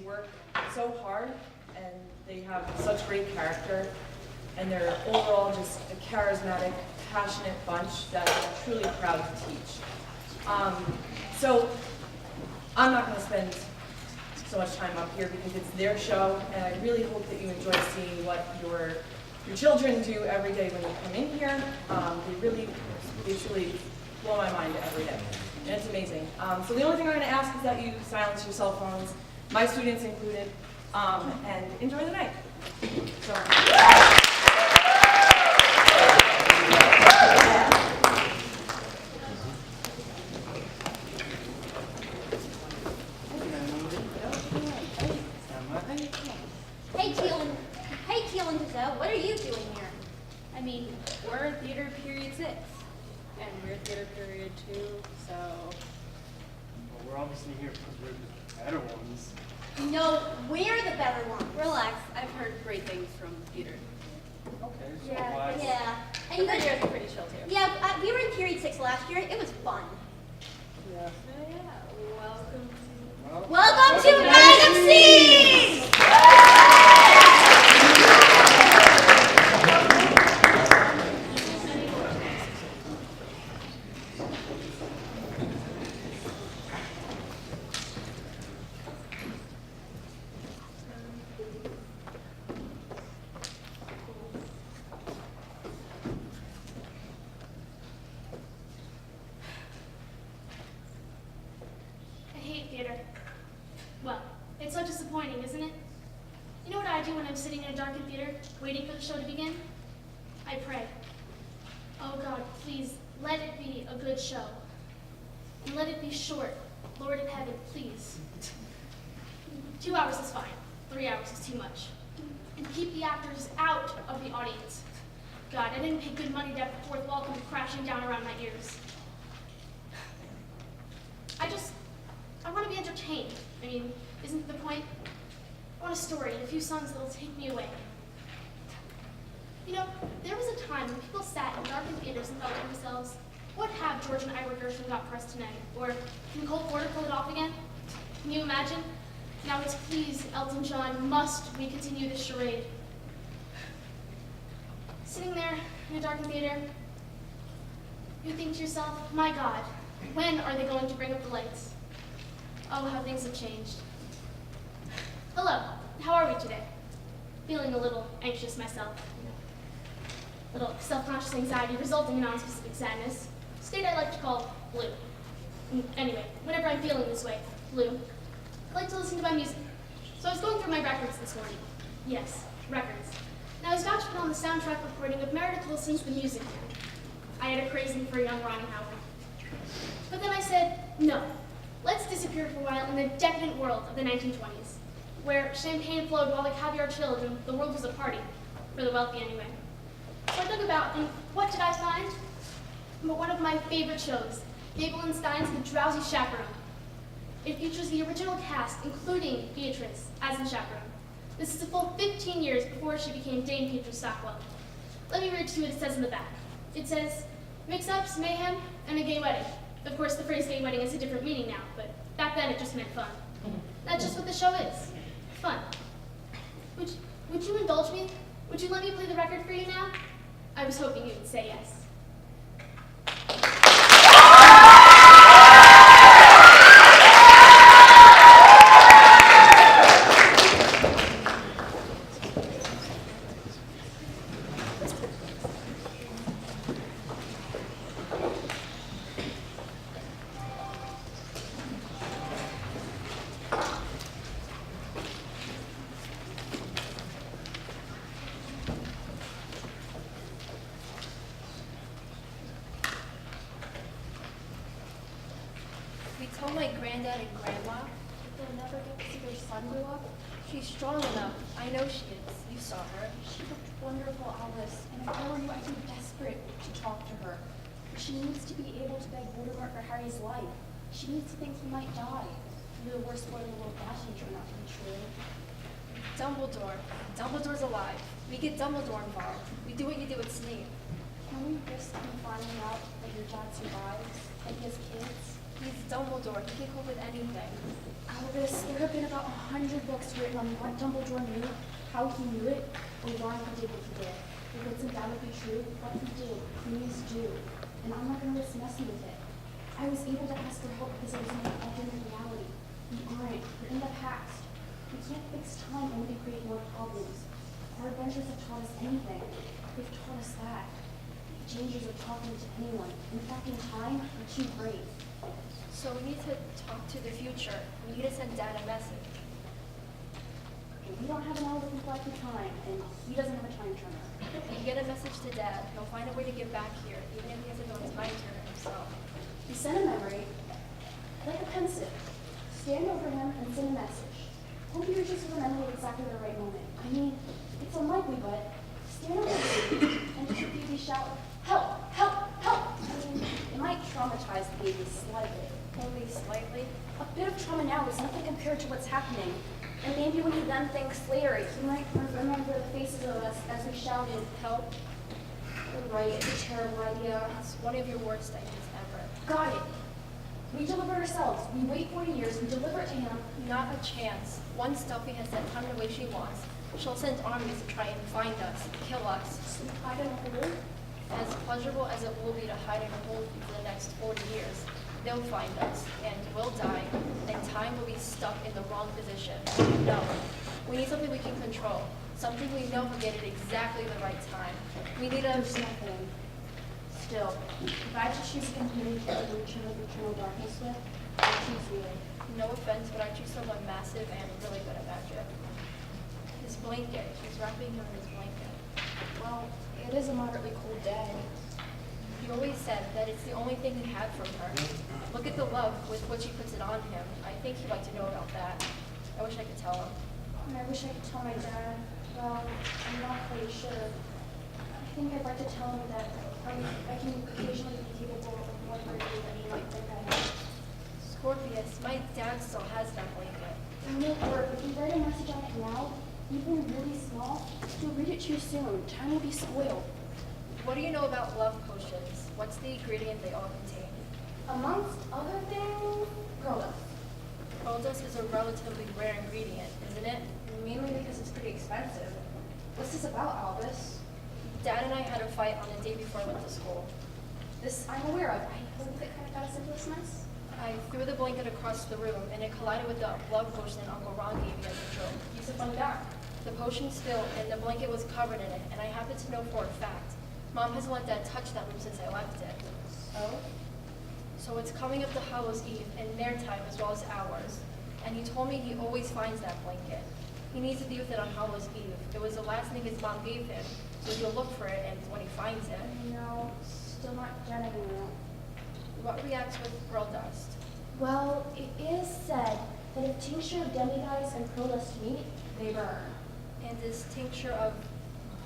work so hard, and they have such great character, and they're overall just a charismatic, passionate bunch that I'm truly proud to teach. So I'm not going to spend so much time up here because it's their show, and I really hope that you enjoy seeing what your children do every day when you come in here. They truly blow my mind every day, and it's amazing. So the only thing I'm going to ask is that you silence your cell phones, my students included, and enjoy the night. So. What are you doing here? I mean, we're theater period 6, and we're theater period 2, so... Well, we're obviously here because we're the better ones. No, we're the better ones. Relax, I've heard great things from theater. Okay, so why? Yeah. And You you guys guys are pretty chill too. Yeah, we were in period 6 last year. It was fun. Yeah. So yeah, welcome to... Welcome to Night of Scenes! Well, it's so disappointing, isn't it? You know what I do when I'm sitting in a darkened theater, waiting for the show to begin? I pray. Oh God, please, let it be a good show. And let it be short. Lord in heaven, please. 2 hours is fine. 3 hours is too much. And keep the actors out of the audience. God, I didn't pay good money to have the fourth wall come crashing down around my ears. I want to be entertained. I mean, isn't the point? I want a story and a few songs that'll take me away. You know, there was a time when people sat in darkened theaters and thought to themselves, what have George and Ira Gershwin got for us tonight? Or, can Cole Porter pull it off again? Can you imagine? Now it's please, Elton John, must we continue this charade? Sitting there in a darkened theater, you think to yourself, my God, when are they going to bring up the lights? Oh, how things have changed. Hello, how are we today? Feeling a little anxious myself. A little self-conscious anxiety resulting in non-specific sadness. State I like to call blue. Anyway, whenever I'm feeling this way, blue, I like to listen to my music. So I was going through my records this morning. Yes, records. And I was about to put on the soundtrack recording of Meredith Willson's The Music Man. I had a craving for young Ronnie Howard. But then I said, no. Let's disappear for a while in the decadent world of the 1920s, where champagne flowed while the caviar chilled and the world was a party, for the wealthy anyway. So I dug about, and what did I find? But one of my favorite shows, Gable and Stein's The Drowsy Chaperone. It features the original cast, including Beatrice, as the chaperone. This is a full 15 years before she became Dame Beatrice Stockwell. Let me read to you what it says in the back. It says, mix-ups, mayhem, and a gay wedding. Of course, the phrase gay wedding has a different meaning now, but back then it just meant fun. That's just what the show is. Fun. Would you indulge me? Would you let me play the record for you now? I was hoping you would say yes. Told my granddad and grandma that they'll never get to see their son grow up. She's strong enough. I know she is. You saw her. She looked wonderful, Alice, and if I were you, I'd be desperate to talk to her. She needs to be able to beg Voldemort for Harry's life. She needs to think he might die. Maybe the worst boy in the world actually turned out to be true. Dumbledore. Dumbledore's alive. We get Dumbledore involved. We do what you did with Snape. Can we risk him finding out that your dad survives, that he has kids? He's Dumbledore. He can cope with anything. Albus, there have been about 100 books written on what Dumbledore knew, how he knew it, or why he did what he did. If it's undoubtedly true, what he did, please do. And I'm not going to risk messing with it. I was able to ask for help because I was in an alternate reality. We aren't. We're in the past. We can't fix time only to create more problems. Our adventures have taught us anything. They've taught us that. The dangers of talking to anyone. In fact, in time, are too great. So we need to talk to the future. We need to send Dad a message. We don't have an hour to comply through time, and he doesn't have a time turner. We get a message to Dad. He'll find a way to get back here, even if he has to go on time turner himself. You send a memory, like a pensive. Stand over him and send a message. Hope he reaches for the memory at exactly the right moment. I mean, it's unlikely, but stand over him and just repeatedly shout, "Help! Help! Help!" I mean, it might traumatize the baby slightly. Only slightly. A bit of trauma now is nothing compared to what's happening. And maybe when he then thinks later, he might remember the faces of us as we shouted, "Help!" Right, it's a terrible idea. It's one of your worst ideas ever. Got it. We deliver ourselves. We wait 40 years. We deliver it to him. Not a chance. Once Stuffy has sent time the way she wants, she'll send armies to try and find us, kill us. So we hide in a hole. As pleasurable as it will be to hide in a hole for the next 40 years, they'll find us, and we'll die, and time will be stuck in the wrong position. No. We need something we can control. Something we know will get it exactly the right time. We need a... There's nothing. Still, if I had to choose a companion to return of eternal darkness with, I'd choose you. No offense, but I choose someone massive and really good at magic. His blanket. He's wrapping him in his blanket. Well, it is a moderately cold day. He always said that it's the only thing he had from her. Look at the love with which he puts it on him. I think he'd like to know about that. I wish I could tell him. And I wish I could tell my dad. Well, I'm not quite sure. I think I'd like to tell him that I can occasionally be capable of more bravery than he might think I am. Scorpius, my dad still has that blanket. It won't work. If you write a message on it now, even really small, you'll read it too soon. Time will be spoiled. What do you know about love potions? What's the ingredient they all contain? Amongst other things, pearl dust. Pearl dust is a relatively rare ingredient, isn't it? Mainly because it's pretty expensive. What's this about, Albus? Dad and I had a fight on the day before I went to school. This I'm aware of. I hope it kind of got us into this mess. I threw the blanket across the room, and it collided with the love potion Uncle Ron gave me as a joke. Use a fun guy. The potion spilled, and the blanket was covered in it, and I happen to know for a fact. Mom hasn't let Dad touch that room since I left it. Oh? So it's coming up to Hallows Eve, in their time as well as ours. And he told me he always finds that blanket. He needs to be with it on Hallows Eve. It was the last thing his mom gave him, so he'll look for it, and when he finds it, No, still not getting it. what reacts with pearl dust? Well, it is said that if tincture of demigods and pearl dust meet, they burn. And is tincture of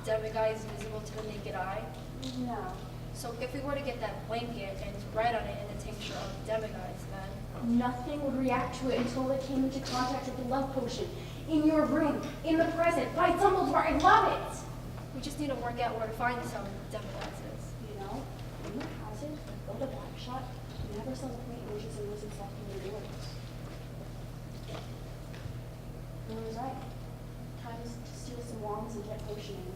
Bethpgae visible to the naked eye? No. So if we were to get that blanket and write on it in the tincture of Bethpgae, then Nothing would react to it until it came into contact with the love potion. In your room, in the present, by Dumbledore, I love it! we just need to work out where to find some Bethpgae. You know, rumor has it that Build a Black Shot never saw the point in which it was himself in the doors. Rumor was right. Time to steal some wands and get potioning.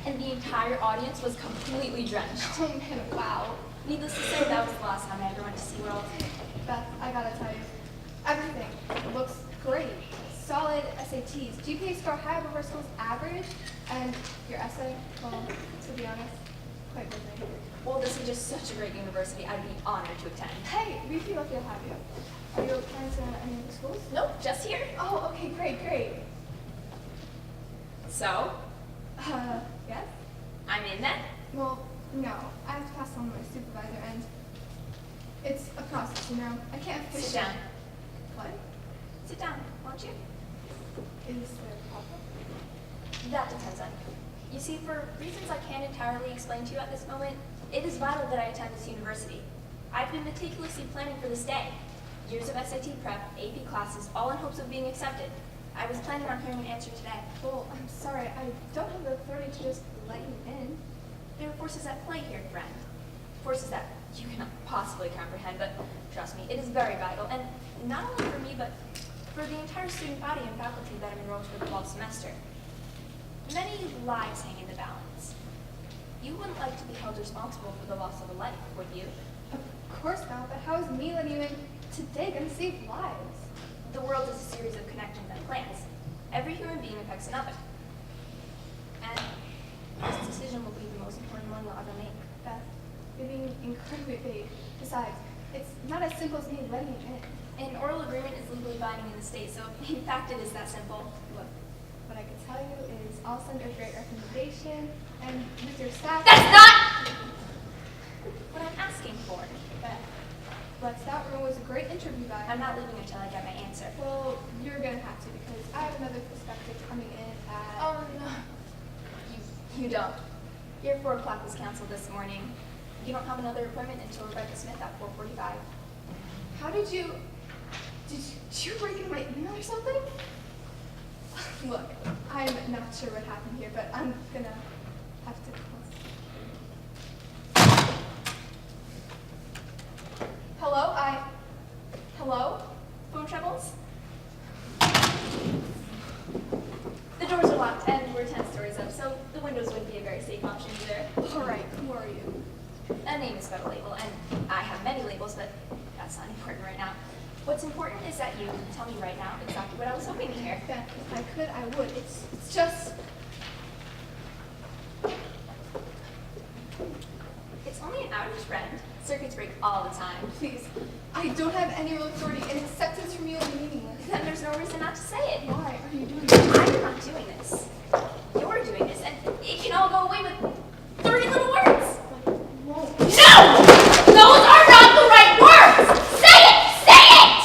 And the entire audience was completely drenched. Oh man, wow. Needless to say, that was the last time I ever went to SeaWorld. Beth, I gotta tell you, everything looks great. Solid SATs. GPA score high over school's average, and your essay, well, to be honest, quite busy. Well, this is just such a great university. I'd be honored to attend. Hey, we feel lucky to have you. Are you applying to any of the schools? Nope, just here. Oh, okay, great. So, Yes? I'm in then? Well, no. I have to pass on to my supervisor, and it's a process, you know. I can't Sit officially. down. What? Sit down, won't you? Is there a problem? That depends on you. You see, for reasons I can't entirely explain to you at this moment, it is vital that I attend this university. I've been meticulously planning for this day. Years of SAT prep, AP classes, all in hopes of being accepted. I was planning on hearing an answer today. Well, I'm sorry, I don't have the authority to just let you in. There are forces at play here, friend. Forces that you cannot possibly comprehend, but trust me, it is very vital, and not only for me, but for the entire student body and faculty that have enrolled for the fall semester. Many lives hang in the balance. You wouldn't like to be held responsible for the loss of a life, would you? Of course not, but how is me letting you in today going to save lives? The world is a series of connections and plans. Every human being affects another. And this decision will be the most important one you'll ever make. Beth, you're being incredibly vague. Besides, it's not as simple as me letting you in. An oral agreement is legally binding in the state, so in fact it is that simple. Look, what I can tell you is I'll send a great recommendation, and with your staff... That's not what I'm asking for. Beth, Lex, that room was a great interview guide. I'm not leaving until I get my answer. Well, you're going to have to, because I have another perspective coming in at... Oh, no. You don't. Your 4 o'clock was canceled this morning. You don't have another appointment until Rebecca Smith at 4:45. How did you break into my email or something? Look, I'm not sure what happened here, but I'm gonna have to close. Hello? Hello? Phone troubles? The doors are locked and we're 10 stories up, so the windows wouldn't be a very safe option either. Alright, who are you? A name is but a label, and I have many labels, but that's not important right now. What's important is that you tell me right now exactly what I was hoping to hear. Beth, if I could, I would. It's just... It's only an outage, friend. Circuits break all the time. Please, I don't have any real authority, and acceptance from you is meaningless. Then there's no reason not to say it. Why are you doing this? I'm not doing this. You're doing this, and it can all go away with 30 little words. Whoa. No! Those are not the right words! Say it! Say it!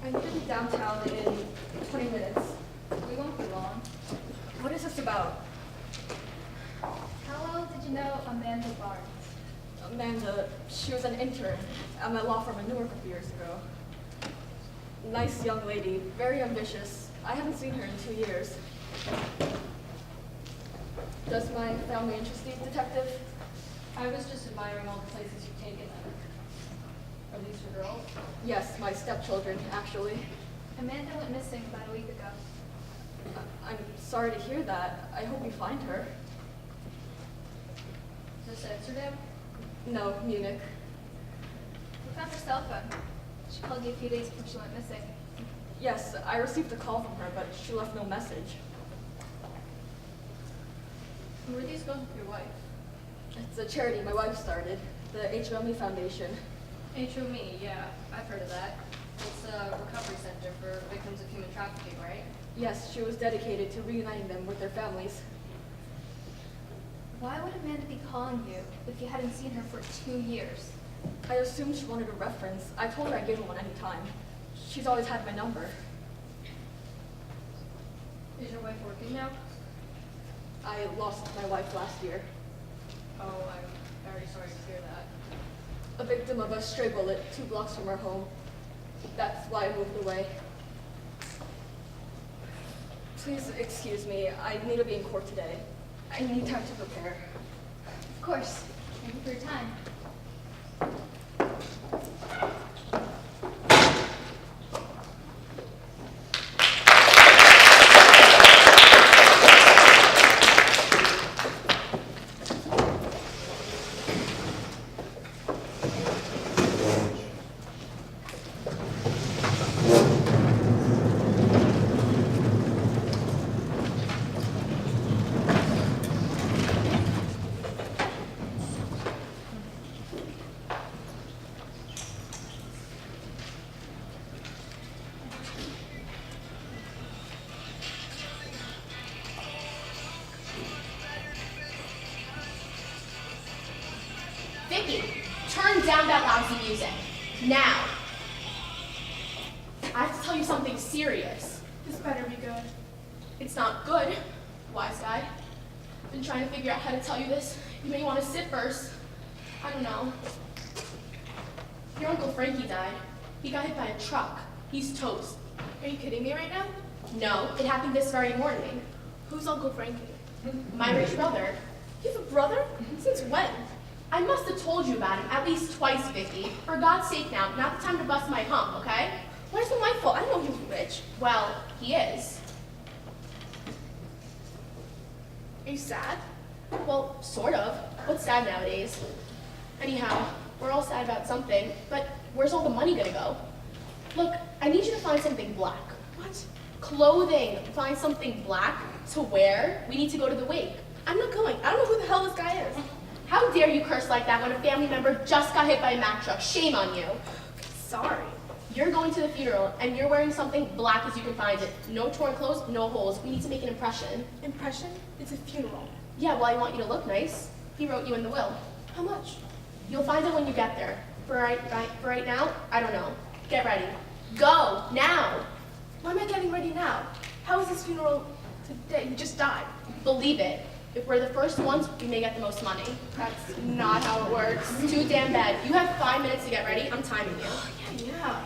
I need to be downtown in 20 minutes. We won't be long. What is this about? How well did you know Amanda Barnes? Amanda, she was an intern at my law firm in Newark a few years ago. Nice young lady, very ambitious. I haven't seen her in 2 years. Does my family interest you, Detective? I was just admiring all the places you've taken them. Are these your girls? Yes, my stepchildren, actually. Amanda went missing about a week ago. I'm sorry to hear that. I hope you find her. Is this Amsterdam? No, Munich. We found her cell phone. She called you a few days before she went missing. Yes, I received a call from her, but she left no message. Who are these girls with your wife? It's a charity my wife started, the HME Foundation. HOME, yeah, I've heard of that. It's a recovery center for victims of human trafficking, right? Yes, she was dedicated to reuniting them with their families. Why would Amanda be calling you if you hadn't seen her for 2 years? I assumed she wanted a reference. I told her I'd give her one any time. She's always had my number. Is your wife working now? I lost my wife last year. Oh, I'm very sorry to hear that. A victim of a stray bullet 2 blocks from our home. That's why I moved away. Please excuse me. I need to be in court today. I need time to prepare. Of course. Thank you for your time. Vicky, turn down that lousy music. Now. I have to tell you something serious. This better be good. It's not good, wise guy. I've been trying to figure out how to tell you this. You may want to sit first. I don't know. Your Uncle Frankie died. He got hit by a truck. He's toast. Are you kidding me right now? No, it happened this very morning. Who's Uncle Frankie? My rich brother. You have a brother? Since when? I must have told you about him at least twice, Vicky. For God's sake now, not the time to bust my hump, okay? Why is it my fault? I know he was rich. Well, he is. Are you sad? Well, sort of. What's sad nowadays? Anyhow, we're all sad about something, but where's all the money gonna go? Look, I need you to find something black. What? Clothing. Find something black to wear. We need to go to the wake. I'm not going. I don't know who the hell this guy is. How dare you curse like that when a family member just got hit by a Mack truck? Shame on you. Sorry. You're going to the funeral, and you're wearing something black as you can find it. No torn clothes, no holes. We need to make an impression. Impression? It's a funeral. Yeah, well, I want you to look nice. He wrote you in the will. How much? You'll find it when you get there. For right now, I don't know. Get ready. Go, now. Why am I getting ready now? How is this funeral today? He just died. Believe it. If we're the first ones, we may get the most money. That's not how it works. It's too damn bad. You have 5 minutes to get ready. I'm timing you. Yeah.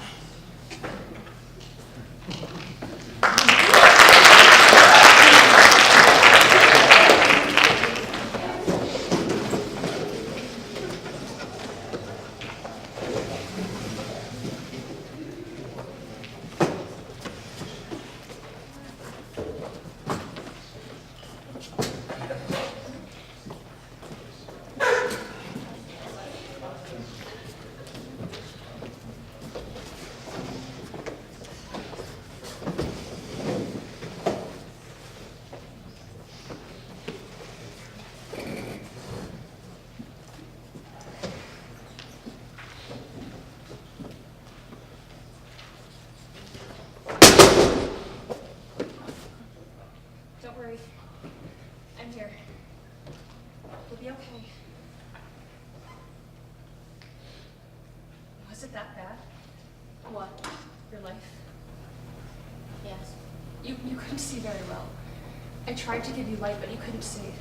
Don't worry. I'm here. We'll be okay. Was it that bad? What? Your life? Yes. You couldn't see very well. I tried to give you light, but you couldn't see.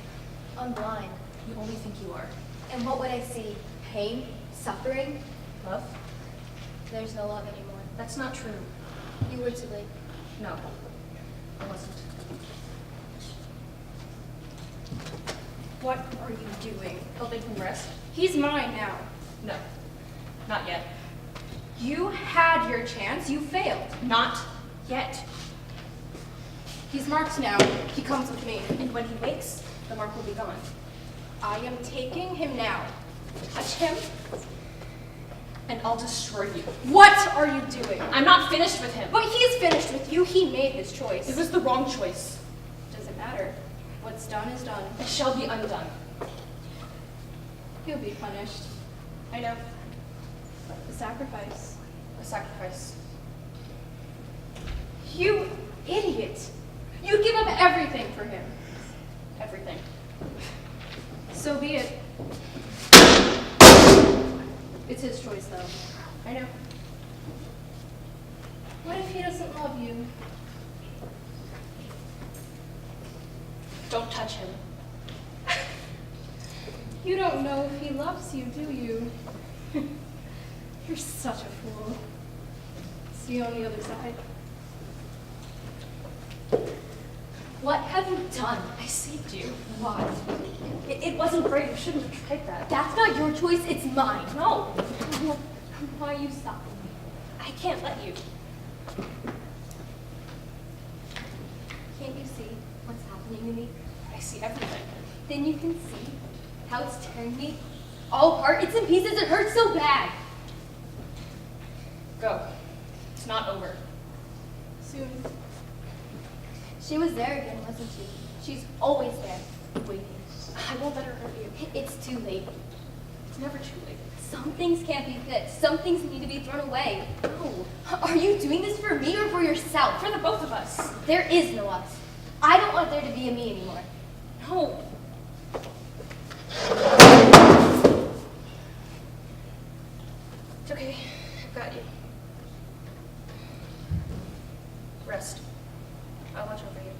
I'm blind. You only think you are. And what would I see? Pain? Suffering? Love? There's no love anymore. That's not true. You were too late. No, I wasn't. What are you doing? Helping him rest? He's mine now. No, not yet. You had your chance. You failed. Not yet. He's marked now. He comes with me. And when he wakes, the mark will be gone. I am taking him now. Touch him. And I'll destroy you. What are you doing? I'm not finished with him. But he's finished with you. He made his choice. It was the wrong choice. Doesn't matter. What's done is done. It shall be undone. He'll be punished. I know. The sacrifice. A sacrifice. You idiot! You'd give up everything for him. Everything. So be it. It's his choice, though. I know. What if he doesn't love you? Don't touch him. You don't know if he loves you, do you? You're such a fool. See you on the other side. What have you done? I saved you. Why? It wasn't brave. You shouldn't have tried that. That's not your choice, it's mine. No, Why are you stopping me? I can't let you. Can't you see what's happening to me? I see everything. Then you can see how it's tearing me all apart. It's in pieces, it hurts so bad. Go. It's not over. Soon. She was there again, wasn't she? She's always there, waiting. I won't let her hurt you. It's too late. It's never too late. Some things can't be fixed. Some things need to be thrown away. No. Are you doing this for me or for yourself? For the both of us. There is no us. I don't want there to be a me anymore. No. It's okay. I've got you. Rest. I'll watch over you.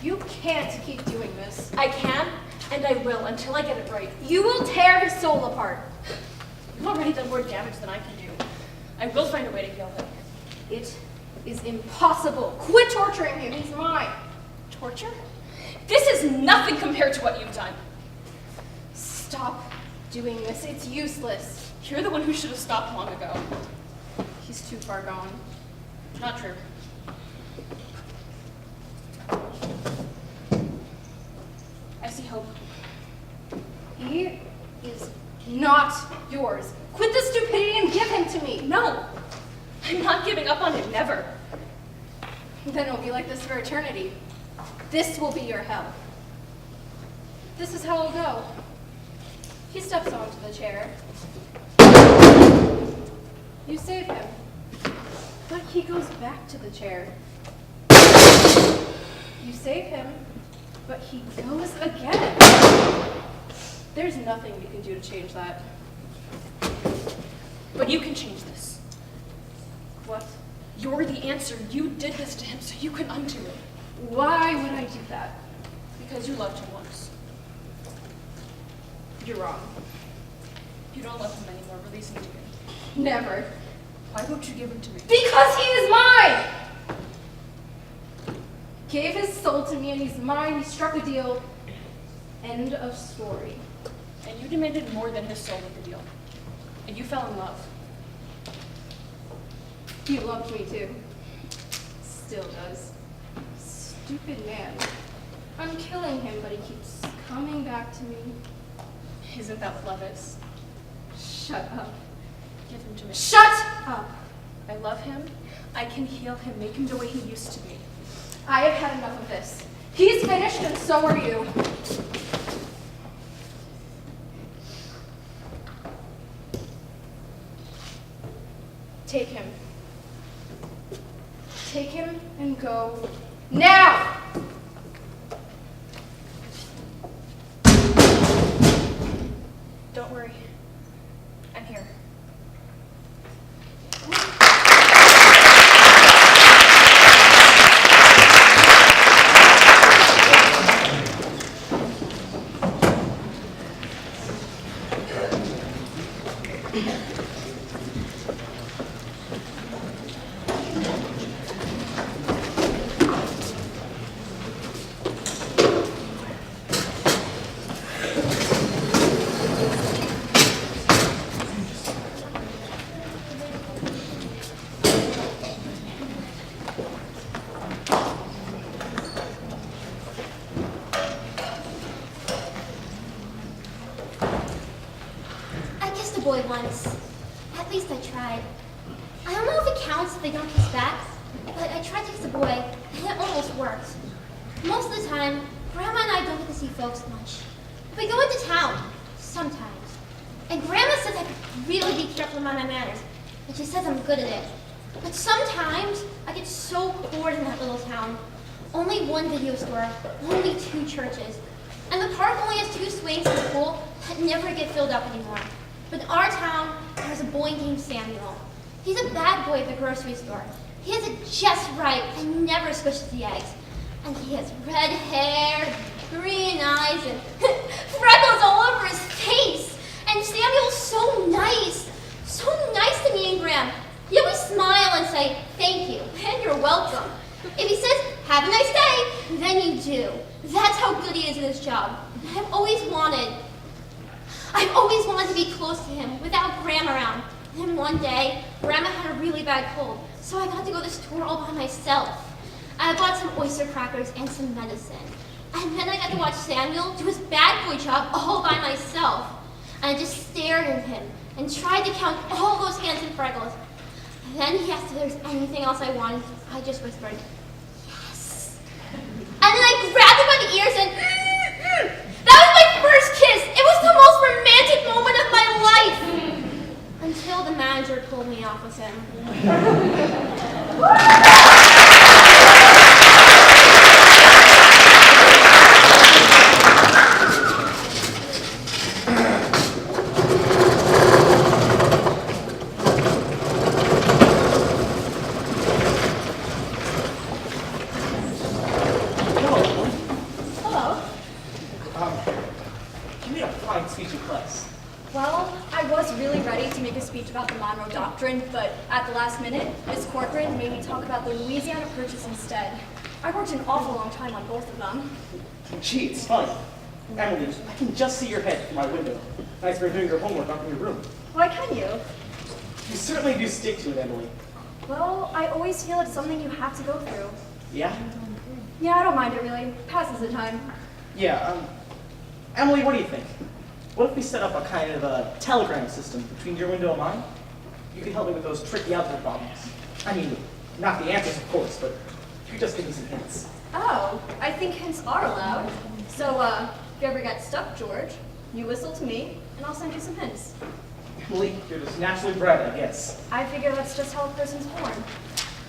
You can't keep doing this. I can, and I will, until I get it right. You will tear his soul apart. You've already done more damage than I can do. I will find a way to heal him. It is impossible. Quit torturing him. He's mine. Torture? This is nothing compared to what you've done. Stop doing this. It's useless. You're the one who should have stopped long ago. He's too far gone. Not true. I see hope. He is not yours. Quit the stupidity and give him to me. No! I'm not giving up on him, never. Then it'll be like this for eternity. This will be your hell. This is how it'll go. He steps onto the chair. You save him. But he goes back to the chair. You save him, but he goes again. There's nothing you can do to change that. But you can change this. What? You're the answer. You did this to him so you can undo it. Why would I do that? Because you loved him once. You're wrong. You don't love him anymore. Release him to me. Never. Why won't you give him to me? Because he is mine! Gave his soul to me and he's mine. He struck a deal. End of story. And you demanded more than his soul with the deal. And you fell in love. He loved me too. Still does. Stupid man. I'm killing him, but he keeps coming back to me. Isn't that what love is? Shut up. Give him to me. Shut up! I love him. I can heal him, make him the way he used to be. I have had enough of this. He's finished and so are you. Take him. Take him and go now! Don't worry. I'm here. I kissed a boy once. At least I tried. I don't know if it counts if they don't kiss back, but I tried to kiss a boy, and it almost worked. Most of the time, Grandma and I don't get to see folks much. We go into town, sometimes. And Grandma says I could really be careful about my manners, and she says I'm good at it. But sometimes, I get so bored in that little town. Only one video store, only 2 churches. And the park only has 2 swings and a pool that never get filled up anymore. But in our town, there's a boy named Samuel. He's a bad boy at the grocery store. He has it just right and never squishes the eggs. And he has red hair, green eyes, and freckles all over his face. And Samuel's so nice to me and Graham. He always smile and say, thank you, and you're welcome. If he says, have a nice day, then you do. That's how good he is at his job. I've always wanted to be close to him without Graham around. And one day, Grandma had a really bad cold, so I got to go to the store all by myself. I bought some oyster crackers and some medicine. And then I got to watch Samuel do his bad boy job all by myself. And I just stared at him and tried to count all those hands and freckles. And then he asked if there was anything else I wanted. I just whispered, yes. And then I grabbed him by the ears and that was my first kiss. It was the most romantic moment of my life. Until the manager pulled me off with him. About the Monroe Doctrine, but at the last minute, Miss Corcoran made me talk about the Louisiana Purchase instead. I worked an awful long time on both of them. Gee, it's funny. Emily, I can just see your head from my window. Nice for doing your homework up in your room. Why can you? You certainly do stick to it, Emily. Well, I always feel it's something you have to go through. Yeah? Yeah, I don't mind it really. Passes the time. Yeah, Emily, what do you think? What if we set up a kind of a telegram system between your window and mine? You can help me with those tricky algebra problems. I mean, not the answers, of course, but you could just give me some hints. Oh, I think hints are allowed. So, if you ever get stuck, George, you whistle to me, and I'll send you some hints. Emily, you're just naturally bred, I guess. I figure that's just how a person's born.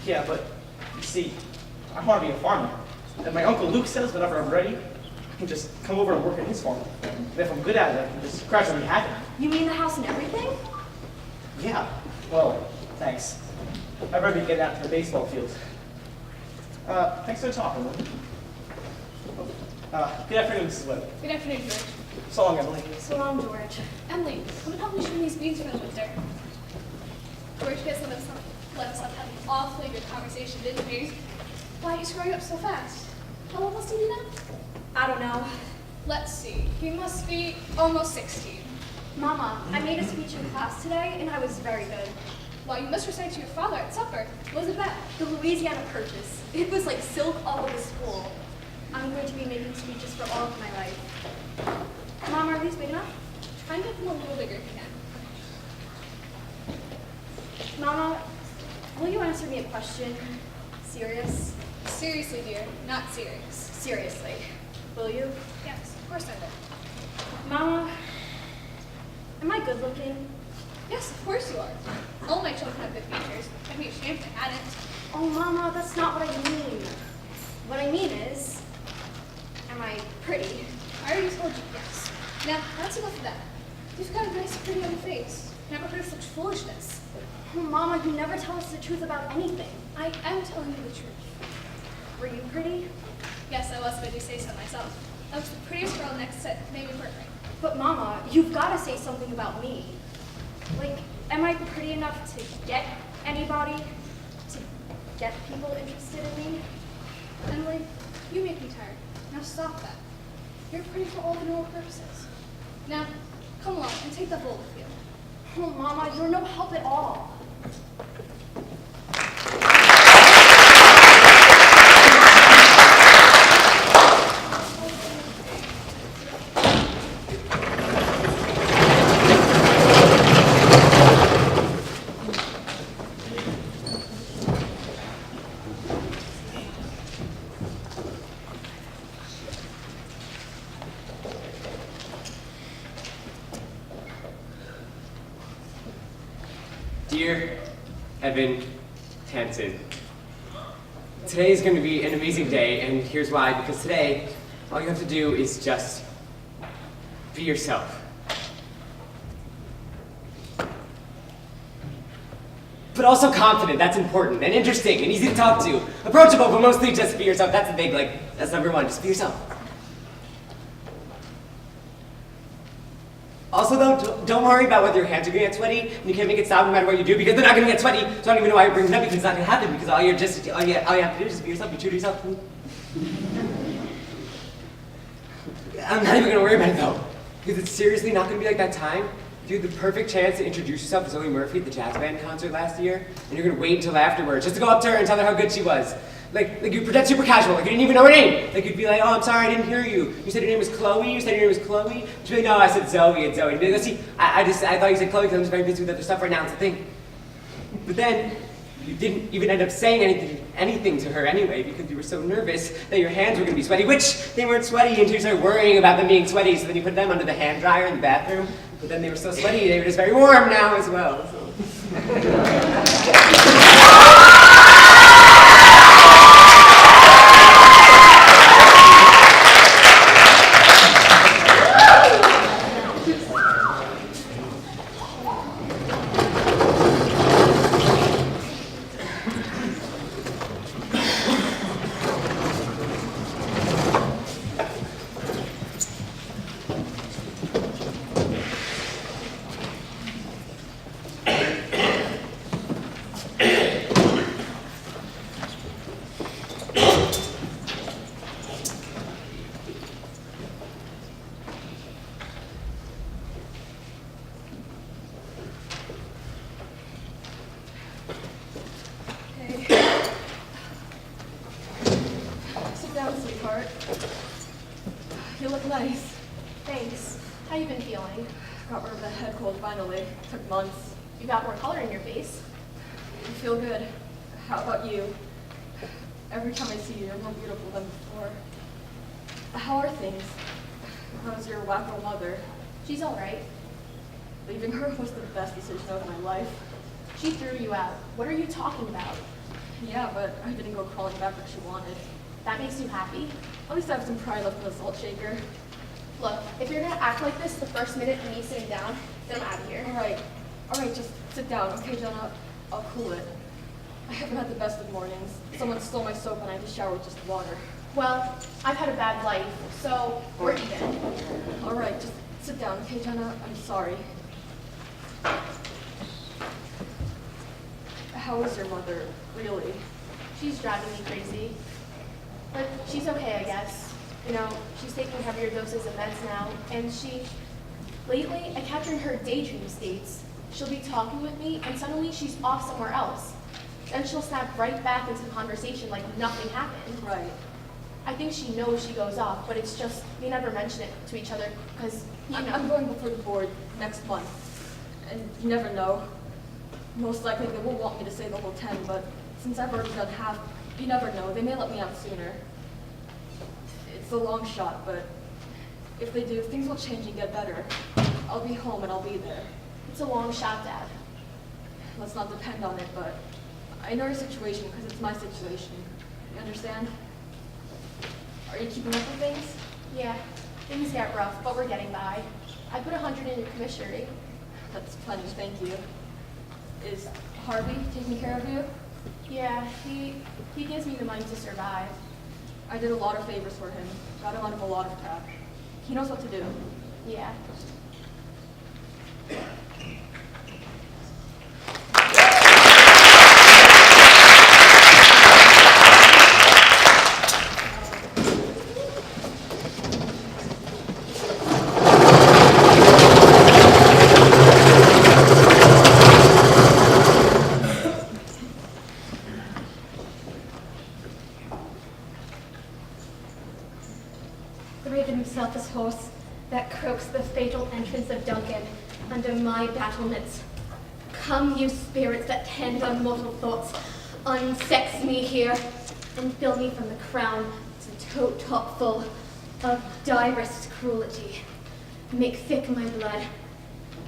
Yeah, but, you see, I want to be a farmer. And my Uncle Luke says whenever I'm ready, I can just come over and work in his farm. And if I'm good at it, I can just gradually have it. You mean the house and everything? Yeah. Well, thanks. I'd rather get out to the baseball field. Thanks for the talk, Emily. Good afternoon, Mrs. Webb. Good afternoon, George. So long, Emily. So long, George. Emily, come and help me trim these beans for the winter. George, you guys let us have an awfully good conversation, didn't we? Why are you screwing up so fast? How old must he be now? I don't know. Let's see. He must be almost 16. Mama, I made a speech in class today, and I was very good. Well, you must recite to your father at supper. What was it about? The Louisiana Purchase. It was like silk all over school. I'm going to be making speeches for all of my life. Mom, are these big enough? Try and get them a little bigger if you can. Mama, will you answer me a question? Serious? Seriously, dear, not serious. Seriously. Will you? Yes, of course I will. Mama, am I good looking? Yes, of course you are. All my children have good features. I'd be ashamed if I hadn't. Oh, Mama, that's not what I mean. What I mean is, am I pretty? I already told you yes. Now, that's enough of that. You've got a nice, pretty young face. Never heard of such foolishness. Oh, Mama, you never tell us the truth about anything. I am telling you the truth. Were you pretty? Yes, I was, if I do say so myself. I was the prettiest girl next to Mamie Berkeley. But Mama, you've got to say something about me. Like, am I pretty enough to get anybody? To get people interested in me? Emily, you make me tired. Now stop that. You're pretty for all the normal purposes. Now, come along and take the bowl with you. Oh, Mama, you're no help at all. Dear Evan Hansen, today is going to be an amazing day, and here's why. Because today, all you have to do is just Be yourself. But also confident, that's important, and interesting, and easy to talk to. Approachable, but mostly just be yourself. That's the big, that's number one, just be yourself. Also though, don't worry about whether your hands are gonna get sweaty, and you can't make it stop no matter what you do, because they're not gonna get sweaty, so I don't even know why you're bringing it up, because it's not gonna happen, because all you have to do is just be yourself, be true to yourself. I'm not even gonna worry about it though, because it's seriously not gonna be like that time. You had the perfect chance to introduce yourself to Zoe Murphy at the jazz band concert last year, and you're gonna wait until afterwards just to go up to her and tell her how good she was. Like you pretend super casual, like you didn't even know her name. Like you'd be like, oh, I'm sorry, I didn't hear you. You said your name was Chloe? You said your name was Chloe? She'd be like, no, I said Zoe, it's Zoe. And you'd be like, see, I thought you said Chloe because I'm just very busy with other stuff right now, it's a thing. But then, you didn't even end up saying anything to her anyway because you were so nervous that your hands were gonna be sweaty, which they weren't sweaty until you started worrying about them being sweaty, so then you put them under the hand dryer in the bathroom, but then they were so sweaty, they were just very warm now as well, so. Sweetheart. You look nice. Thanks. How you been feeling? Got rid of the head cold finally. Took months. You got more color in your face. I feel good. How about you? Every time I see you, you're more beautiful than before. How are things? How's your wacko mother? She's all right. Leaving her was the best decision of my life. She threw you out. What are you talking about? Yeah, but I didn't go crawling back like she wanted. That makes you happy? At least I have some pride left in the salt shaker. Look, if you're gonna act like this the first minute of me sitting down, then I'm out of here. All right, just sit down, okay, Jenna? I'll cool it. I haven't had the best of mornings. Someone stole my soap and I had to shower with just water. Well, I've had a bad life, so we're even. All right, just sit down, okay, Jenna? I'm sorry. How is your mother, really? She's driving me crazy. But she's okay, I guess. You know, she's taking heavier doses of meds now, and lately, I catch her in her daydream states. She'll be talking with me, and suddenly she's off somewhere else. Then she'll snap right back into the conversation like nothing happened. Right. I think she knows she goes off, but it's just, we never mention it to each other, because, you know. I'm going before the board next month, and you never know. Most likely they won't want me to say the whole 10, but since I've already done half, you never know. They may let me out sooner. It's a long shot, but if they do, things will change and get better. I'll be home and I'll be there. It's a long shot, Dad. Let's not depend on it, but I know your situation because it's my situation. You understand? Are you keeping up with things? Yeah, things get rough, but we're getting by. I put 100 in your commissary. That's plenty, thank you. Is Harvey taking care of you? Yeah, he gives me the money to survive. I did a lot of favors for him. Got him out of a lot of crap. He knows what to do. Yeah. The raven himself is horse that croaks the fatal entrance of Duncan under my battlements. Come, you spirits that tend on mortal thoughts, unsex me here, and fill me from the crown to toe top full of direst cruelty. Make thick my blood,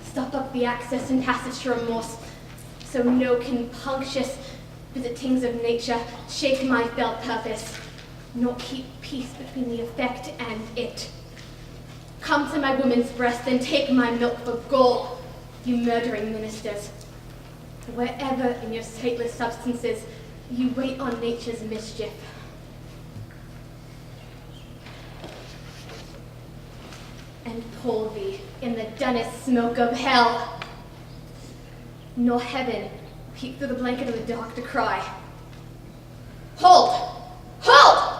stop up the access and passage to remorse, so no compunctious visitings of nature shake my felt purpose, nor keep peace between the effect and it. Come to my woman's breast and take my milk for gall, you murdering ministers. Wherever in your stateless substances you wait on nature's mischief. And pour thee in the dunnest smoke of hell. Nor heaven peep through the blanket of the dark to cry. Hold! Hold!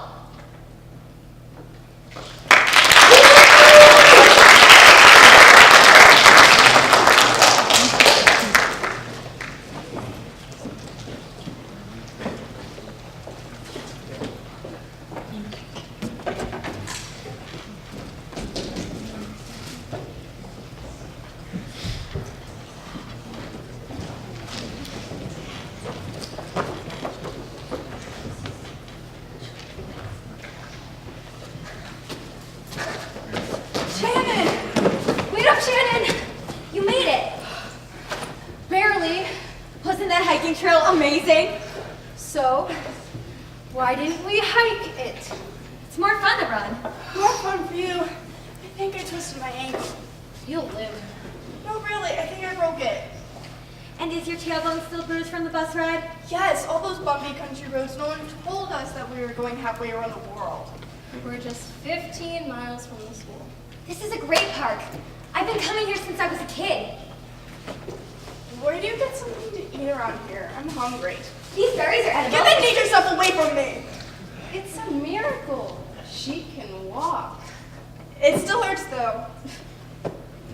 Shannon! Wait up, Shannon! You made it! Barely. Wasn't that hiking trail amazing? So, why didn't we hike it? It's more fun to run. More fun for you. I think I twisted my ankle. You'll live. No, really, I think I broke it. And is your tailbone still bruised from the bus ride? Yes, all those bumpy country roads, no one told us that we were going halfway around the world. We're just 15 miles from the school. This is a great park. I've been coming here since I was a kid. Where do you get something to eat around here? I'm hungry. These berries are edible. Get that nature stuff away from me! It's a miracle. She can walk. It still hurts though.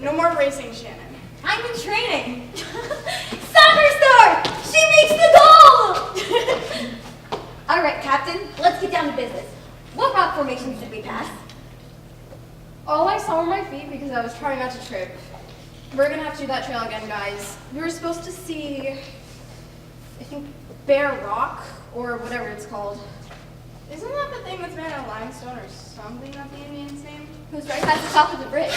No more racing, Shannon. I'm in training. Soccer star! She makes the goal! All right, Captain, let's get down to business. What rock formations did we pass? All I saw were my feet because I was trying not to trip. We're gonna have to do that trail again, guys. We were supposed to see, I think, Bear Rock, or whatever it's called. Isn't that the thing that's made out of limestone or something, not the Indian's name? Who's right past the top of the bridge?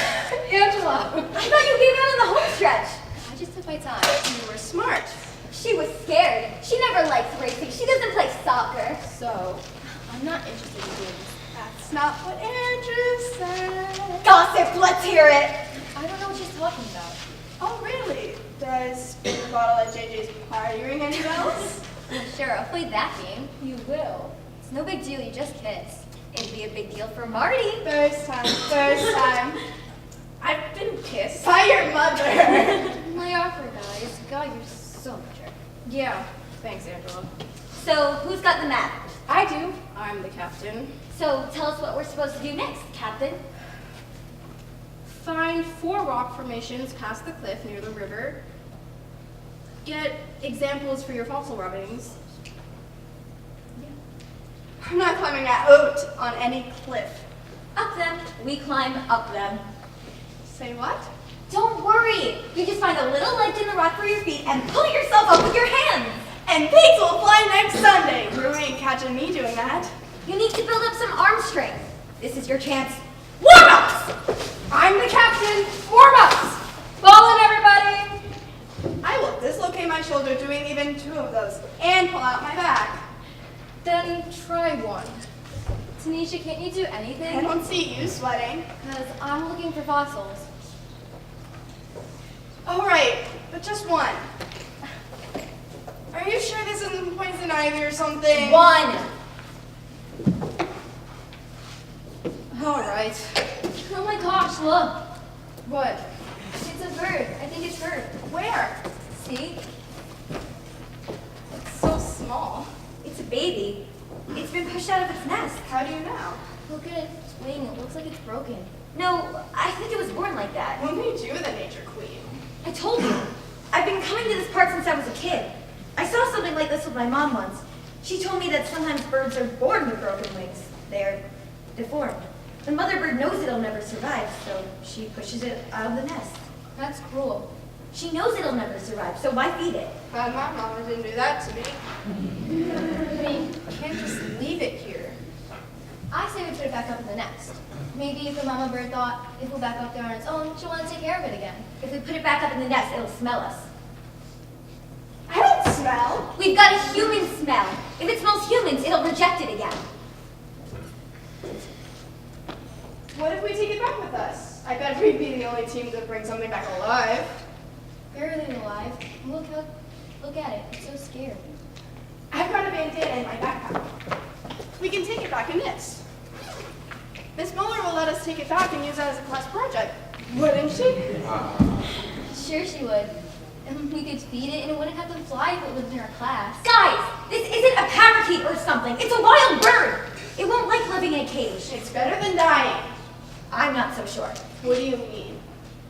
Angela! I thought you gave out on the home stretch. I just took my time. You were smart. She was scared. She never likes racing. She doesn't play soccer. So, I'm not interested in doing this. That's not what Andrew said. Gossip, let's hear it. I don't know what she's talking about. Oh, really? Does spinning the bottle at JJ's party ring any bells? Sure, I'll play that game. You will. It's no big deal, you just kiss. It'd be a big deal for Marty. First time, first time. I've been kissed. By your mother. My opera guys. God, you're so mature. Yeah, thanks, Angela. So, who's got the map? I do. I'm the captain. So, tell us what we're supposed to do next, Captain. Find 4 rock formations past the cliff near the river. Get examples for your fossil rubbings. I'm not climbing that oat on any cliff. Up them. We climb up them. Say what? Don't worry. You just find a little ledge in the rock for your feet and pull yourself up with your hands. And pigs will fly next Sunday. You ain't catching me doing that. You need to build up some arm strength. This is your chance. Warm-ups! I'm the captain. Warm-ups! Fall in, everybody! I will dislocate my shoulder doing even 2 of those and pull out my back. Then try one. Tanisha, can't you do I anything? don't see you sweating. Because I'm looking for fossils. All right, but just one. Are you sure this isn't poison ivy or something? One. All right. Oh my gosh, look. What? It's a bird. I think it's bird. Where? See? It's so small. It's a baby. It's been pushed out of its nest. How do you know? Look at its wing. It looks like it's broken. No, I think it was born like that. What made you the nature queen? I told you. I've been coming to this park since I was a kid. I saw something like this with my mom once. She told me that sometimes birds are born with broken wings. They're deformed. The mother bird knows it'll never survive, so she pushes it out of the nest. That's cruel. She knows it'll never survive, so why feed it? My mama didn't do that to me. I mean, you can't just leave it here. I say we put it back up in the nest. Maybe if the mama bird thought it flew back up there on its own, she'll want to take care of it again. If we put it back up in the nest, it'll smell us. I don't smell. We've got a human smell. If it smells humans, it'll reject it again. What if we take it back with us? I bet we'd be the only team to bring something back alive. Barely alive. Look at it. It's so scared. I've got a bandana in my backpack. We can take it back in this. Miss Muller will let us take it back and use it as a class project. Wouldn't she? Sure she would. And we could feed it and it wouldn't have to fly if it lived in our class. Guys, this isn't a parakeet or something. It's a wild bird. It won't like living in a cage. It's better than dying. I'm not so sure. What do you mean?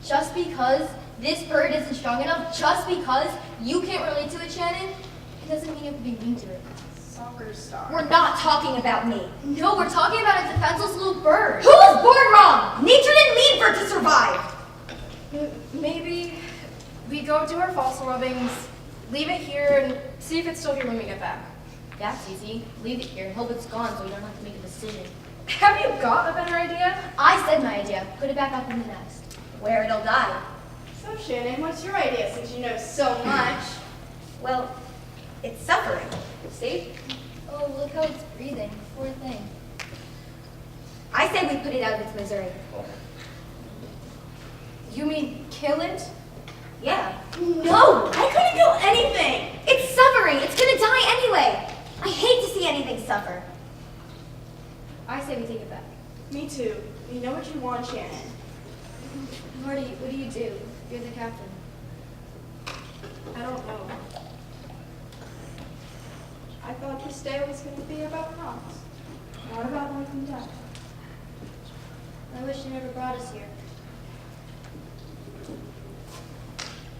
Just because this bird isn't strong enough, just because you can't relate to it, Shannon, it doesn't mean you have to be mean to it. Soccer star. We're not talking about me. No, we're talking about a defenseless little bird. Who was born wrong? Nature didn't mean for it to survive. Maybe we go do our fossil rubbings, leave it here, and see if it's still here when we get back. That's easy. Leave it here and hope it's gone so we don't have to make a decision. Have you got a better idea? I said my idea. Put it back up in the nest. Where it'll die. So Shannon, what's your idea since you know so much? Well, it's suffering. See? Oh, look how it's breathing. Poor thing. I say we put it out of its misery. You mean kill it? Yeah. No! I couldn't kill anything! It's suffering. It's gonna die anyway. I hate to see anything suffer. I say we take it back. Me too. You know what you want, Shannon. Marty, what do you do? You're the captain. I don't know. I thought this day was going to be about rocks, not about life and death. I wish you never brought us here.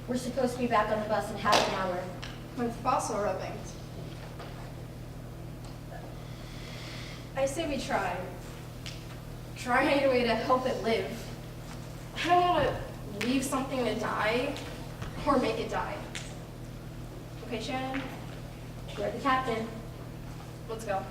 We're supposed to be back on the bus in half an hour. With fossil rubbings. I say we try. Try a way to help it live. I don't want to leave something to die or make it die. Okay, Shannon? You're the captain. Let's go.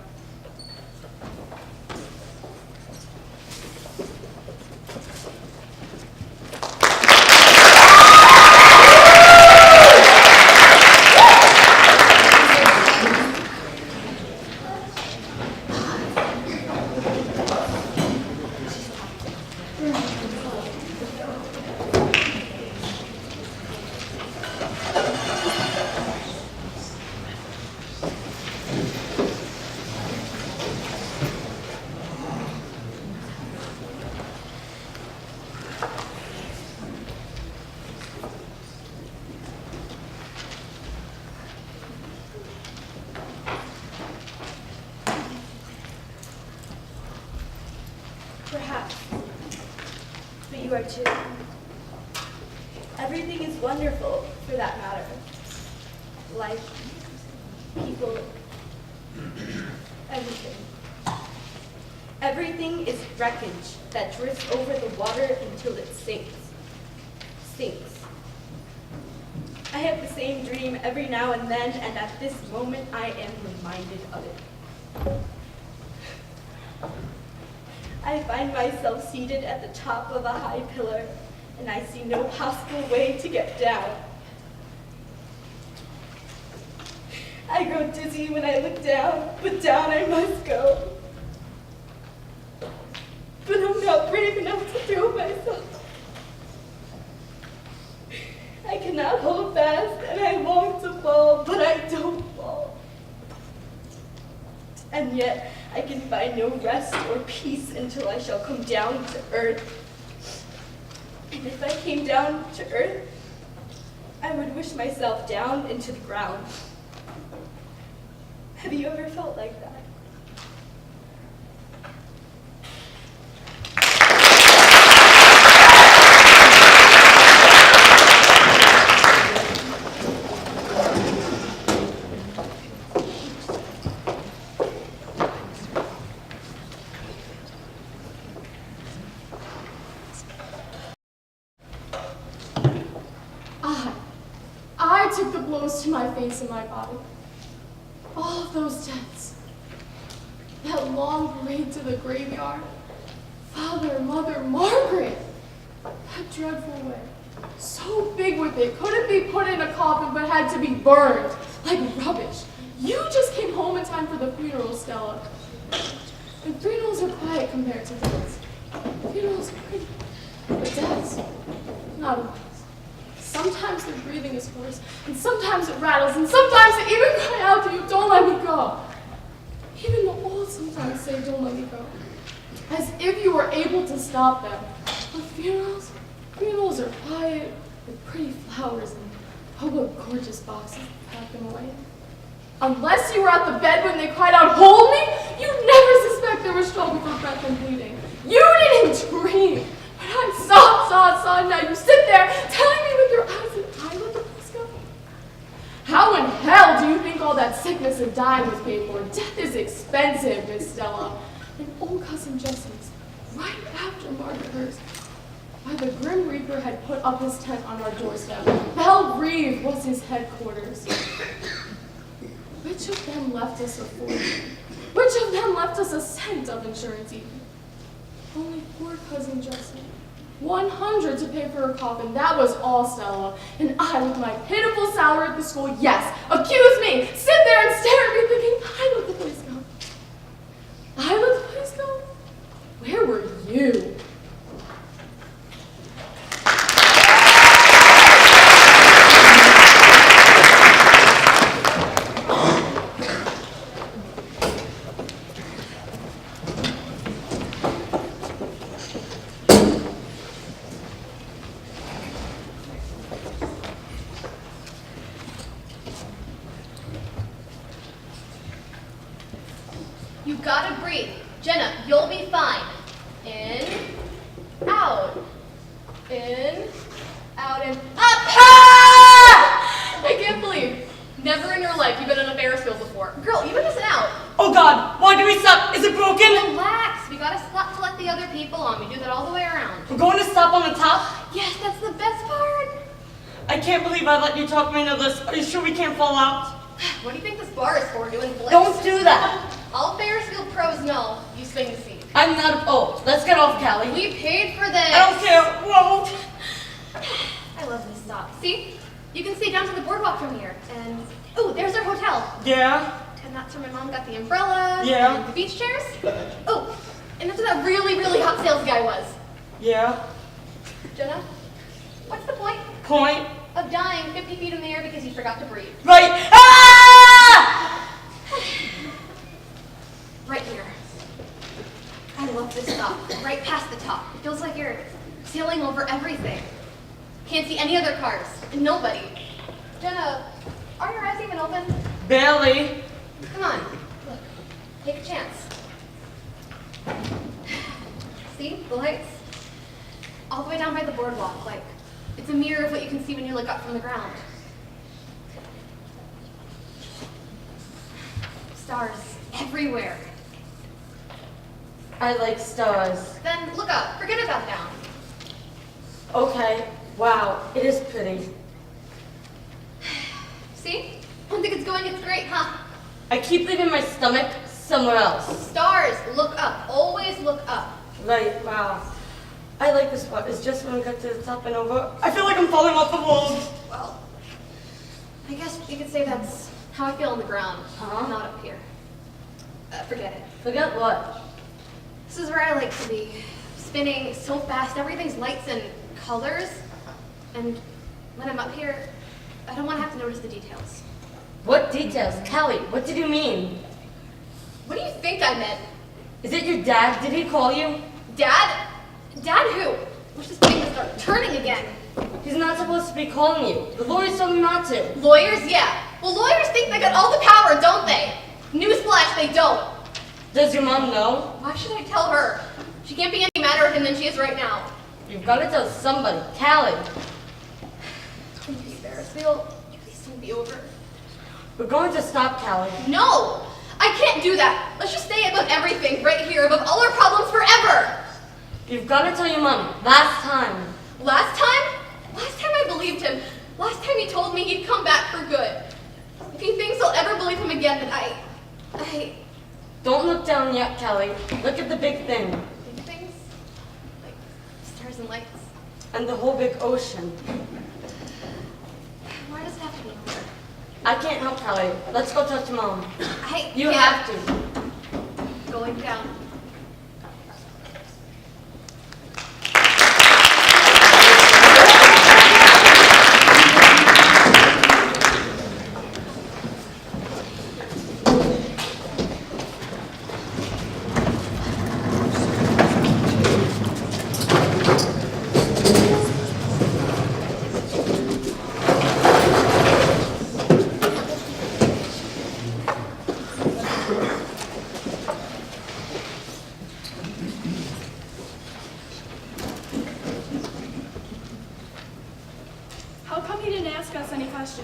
Perhaps, but you are too. Everything is wonderful, for that matter. Life, people, everything. Everything is wreckage that drifts over the water until it sinks. Sinks. I have the same dream every now and then, and at this moment I am reminded of it. I find myself seated at the top of a high pillar, and I see no possible way to get down. I grow dizzy when I look down, but down I must go. But I'm not brave enough to throw myself. I cannot hold fast, and I long to fall, but I don't fall. And yet, I can find no rest or peace until I shall come down to earth. And if I came down to earth, I would wish myself down into the ground. Have you ever felt like that? I took the blows to my face and my body. All of those deaths. That long parade to the graveyard. Father, Mother, Margaret. That dreadful way. So big with it. Couldn't be put in a coffin but had to be burned. Like rubbish. You just came home in time for the funeral, Stella. And funerals are quiet compared to this. Funerals are pretty. But Dad's not always. Sometimes their breathing is hoarse, and sometimes it rattles, and sometimes they even cry out to you, "Don't let me go." Even the old sometimes say, "Don't let me go," as if you were able to stop them. But funerals are quiet with pretty flowers and oh, what gorgeous boxes to pack them away. Unless you were at the bed when they cried out, "Hold me," you'd never suspect there was struggle for breath and bleeding. You didn't dream. But I saw, and now you sit there telling me with your eyes that I let the place go. How in hell do you think all that sickness and dying was paid for? Death is expensive, Miss Stella. And old cousin Jesse's, right after Margaret hers, why the Grim Reaper had put up his tent on our doorstep. Belle Reve was his headquarters. Which of them left us a fortune? Which of them left us a cent of insurance even? Only poor cousin Jessie. 100 to pay for her coffin, that was all, Stella. And I, with my pitiful salary at the school, yes, accuse me, sit there and stare at me thinking, I let the place go. I let the place go? Where were you? You gotta breathe. Jenna, you'll be fine. In, out. In, out, and up. Ah! I can't believe. Never in your life you've been on a Ferris wheel before. Girl, you been missing out. Oh God, why do we stop? Is it broken? Relax. We gotta stop to let the other people on. We do that all the way around. We're going to stop on the top? Yes, that's the best part. I can't believe I let you talk me into this. Are you sure we can't fall out? What do you think this bar is for? Doing flips? Don't do that. All Ferris wheel pros know you swing the seat. I'm not. Oh, let's get off, Callie. We paid for this. I don't care. Whoa. I love this stop. See? You can see down to the boardwalk from here. And, oh, there's our hotel. Yeah? And that's where my mom got the umbrella. Yeah. And the beach chairs. Oh, and that's where that really, really hot sales guy was. Yeah? Jenna, what's the point Point? of dying 50 feet in the air because you forgot to breathe? Right. Ah! Right here. I love this stop. Right past the top. It feels like you're sailing over everything. Can't see any other cars. And nobody. Jenna, are your eyes even open? Barely. Come on. Look. Take a chance. See? The lights? All the way down by the boardwalk. Like, it's a mirror of what you can see when you look up from the ground. Stars everywhere. I like stars. Then look up. Forget about down. Okay. Wow, it is pretty. See? One thing it's going, it's great, huh? I keep leaving my stomach somewhere else. Stars, look up. Always look up. Right, wow. I like this spot. It's just when we got to the top and over. I feel like I'm falling off the walls. Well, I guess you could say that's how I feel on the ground, Huh? not up here. Forget it. Forget what? This is where I like to be. Spinning so fast, everything's lights and colors. And when I'm up here, I don't want to have to notice the details. What details? Callie, what did you mean? What do you think I meant? Is it your dad? Did he call you? Dad? Dad who? Wish this thing would start turning again. He's not supposed to be calling you. The lawyers told him not to. Lawyers? Yeah. Well, lawyers think they got all the power, don't they? Newsflash, they don't. Does your mom know? Why should I tell her? She can't be any madder at him than she is right now. You've got to tell somebody. Callie. Don't be Ferris wheel. You please soon be over. We're going to stop, Callie. No! I can't do that. Let's just stay above everything, right here, above all our problems forever. You've got to tell your mom. Last time. Last time? Last time I believed him. Last time he told me he'd come back for good. If he thinks I'll ever believe him again, then I... Don't look down yet, Callie. Look at the big thing. Big things? Like stars and lights. And the whole big ocean. Why does it have to be over? I can't help, Callie. Let's go talk to mom. You can't. have to. Going down.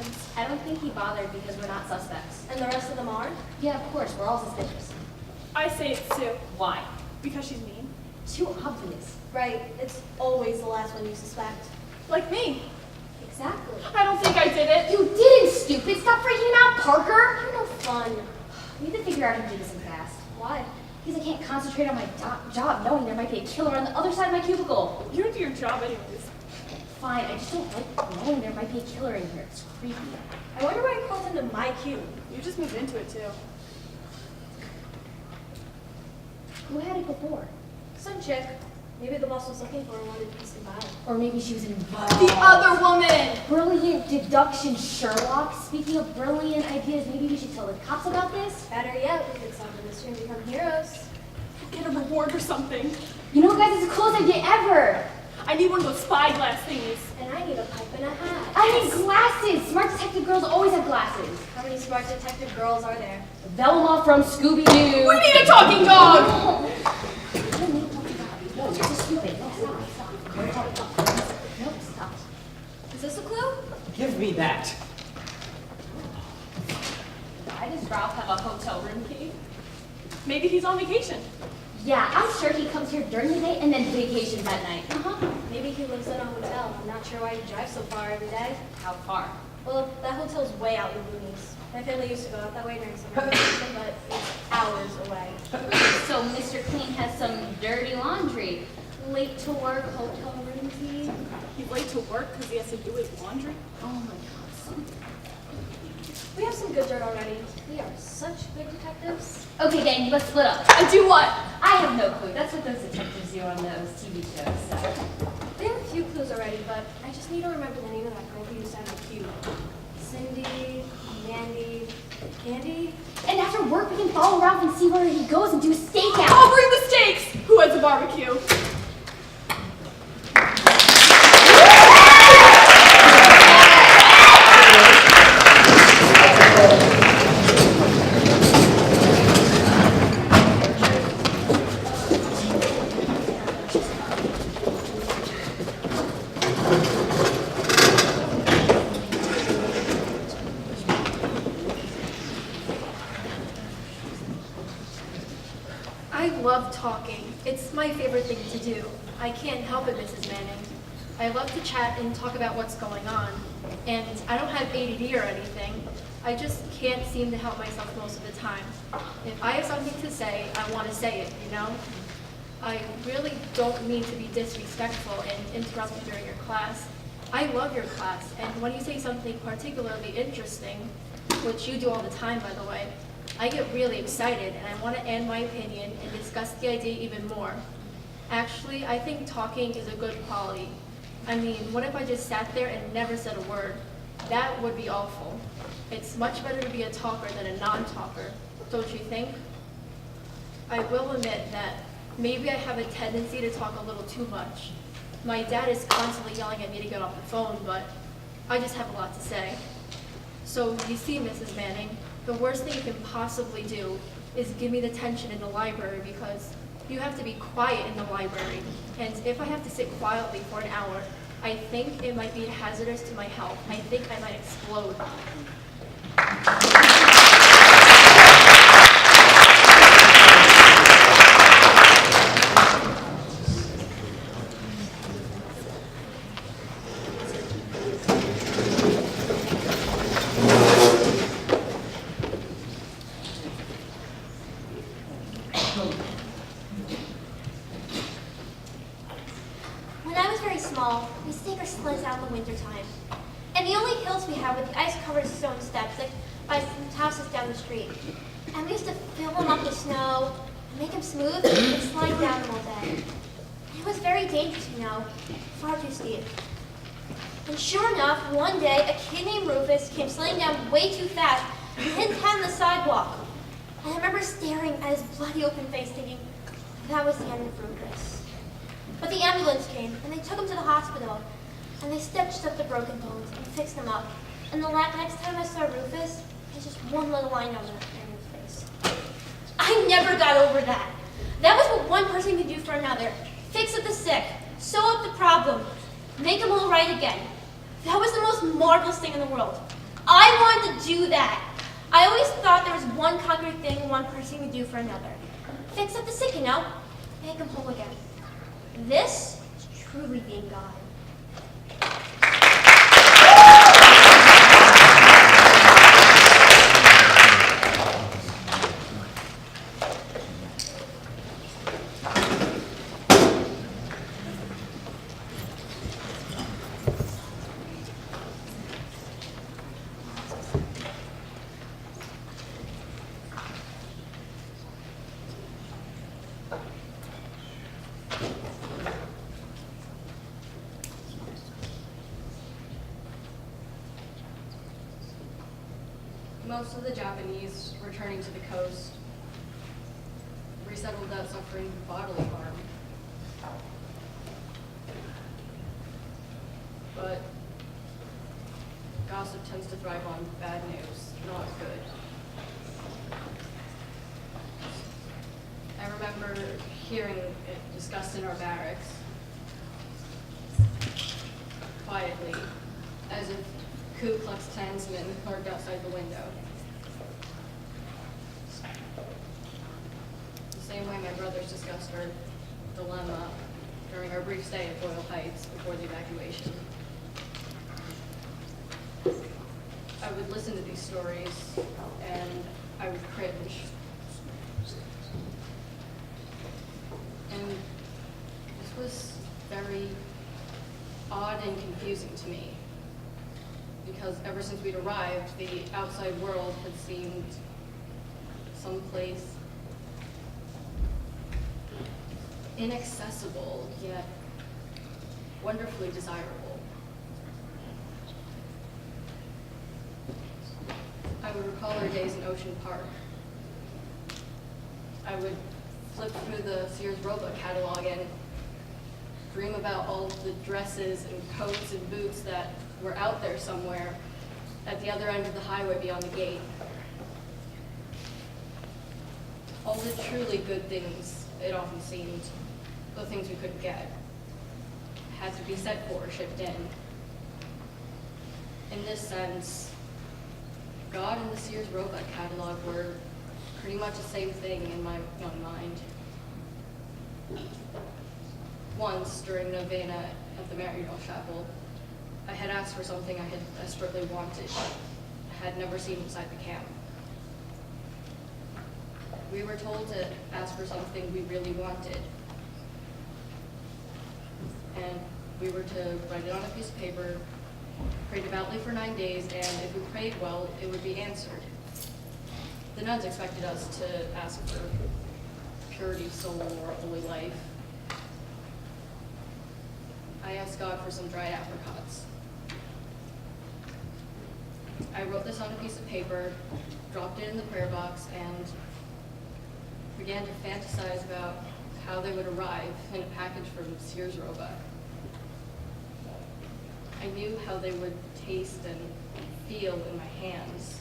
questions. I don't think he bothered because we're not suspects. And the rest of them are? Yeah, of course, we're all suspicious. I say it's Sue, Why? because she's mean. Too obvious. Right, it's always the last one you suspect. Like me. Exactly. I don't think I did it. You didn't, stupid! Stop freaking him out, Parker! You're no fun. We need to figure out how to do this in fast. Why? Because I can't concentrate on my job knowing there might be a killer on the other side of my cubicle. You do your job anyways. Fine, I just don't like knowing there might be a killer in here. It's creepy. I wonder why I called into my cube. You just moved into it too. Who had it before? Some chick. Maybe the boss was looking for her and wanted to piece him by. Or maybe she was involved. The other woman! Brilliant deduction, Sherlock. Speaking of brilliant ideas, maybe we should tell the cops about this? Better yet, we could solve the mystery and become heroes. Get a reward or something. You know, guys, it's the coolest idea ever. I need one of those spyglass thingies. And I need a pipe and a hat. I need glasses. Smart detective girls always have glasses. How many smart detective girls are there? Velma from Scooby-Doo. We need a talking dog! No, you're just stupid. No, stop. No, stop. Is this a clue? Give me that. Why does Ralph have a hotel room key? Maybe he's on vacation. Yeah, I'm sure he comes here during the day and then vacations at night. Maybe he lives in a hotel. I'm not sure why he drives so far every day. How far? Well, that hotel's way out in the boonies. My family used to go out that way during summer vacation, but it's hours away. So Mr. Clean has some dirty laundry. Late to work, hotel room key. He's late to work because he has to do his laundry. Oh my God. We have some good dirt already. We are such good detectives. Okay, gang, let's split up. And do what? I have no clue. That's what those detectives do on those TV shows. So. We have a few clues already, but I just need to remember the name of that girl who used to have a cube. Cindy, Mandy, Candy? And after work, we can follow Ralph and see where he goes and do a stakeout. I'll bring the steaks! Who has a barbecue? I love talking. It's my favorite thing to do. I can't help it, Mrs. Manning. I love to chat and talk about what's going on. And I don't have ADD or anything. I just can't seem to help myself most of the time. If I have something to say, I want to say it, you know? I really don't mean to be disrespectful and interrupt you during your class. I love your class, and when you say something particularly interesting, which you do all the time, by the way, I get really excited and I want to add my opinion and discuss the idea even more. Actually, I think talking is a good quality. I mean, what if I just sat there and never said a word? That would be awful. It's much better to be a talker than a non-talker, don't you think? I will admit that maybe I have a tendency to talk a little too much. My dad is constantly yelling at me to get off the phone, but I just have a lot to say. So, you see, Mrs. Manning, the worst thing you can possibly do is give me the attention in the library because you have to be quiet in the library. And if I have to sit quietly for an hour, I think it might be hazardous to my health. I think I might explode. When I was very small, we used to take our sleds out in the wintertime. And the only hills we had were the ice-covered stone steps that by some houses down the street. And we used to fill them up with snow, and make them smooth, and slide down them all day. And it was very dangerous, you know, far too steep. And sure enough, one day, a kid named Rufus came sliding down way too fast and hit his head on the sidewalk. And I remember staring at his bloody open face thinking, that was the end of Rufus. But the ambulance came, and they took him to the hospital, and they stitched up the broken bones and fixed him up. And the next time I saw Rufus, he had just one little line on his face. I never got over that. That was what one person could do for another. Fix up the sick, sew up the problem, make them all right again. That was the most marvelous thing in the world. I wanted to do that. I always thought there was one concrete thing one person could do for another. Fix up the sick, make them whole again. This is truly being God. Most of the Japanese returning to the coast resettled without suffering bodily harm. But gossip tends to thrive on bad news, not good. I remember hearing it discussed in our barracks, quietly, as if Ku Klux Klansmen lurked outside the window. The same way my brothers discussed our dilemma during our brief stay at Boyle Heights before the evacuation. I would listen to these stories and I would cringe. And this was very odd and confusing to me, because ever since we'd arrived, the outside world had seemed someplace inaccessible, yet wonderfully desirable. I would recall our days in Ocean Park. I would flip through the Sears Roebuck catalog and dream about all the dresses and coats and boots that were out there somewhere at the other end of the highway beyond the gate. All the truly good things, it often seemed, the things we couldn't get, had to be sent for or shipped in. In this sense, God and the Sears Roebuck catalog were pretty much the same thing in my young mind. Once, during novena at the Maryknoll Chapel, I had asked for something I had desperately wanted, had never seen inside the camp. We were told to ask for something we really wanted, and we were to write it on a piece of paper, pray devoutly for 9 days, and if we prayed well, it would be answered. The nuns expected us to ask for purity of soul or a holy life. I asked God for some dried apricots. I wrote this on a piece of paper, dropped it in the prayer box, and began to fantasize about how they would arrive in a package from Sears Roebuck. I knew how they would taste and feel in my hands.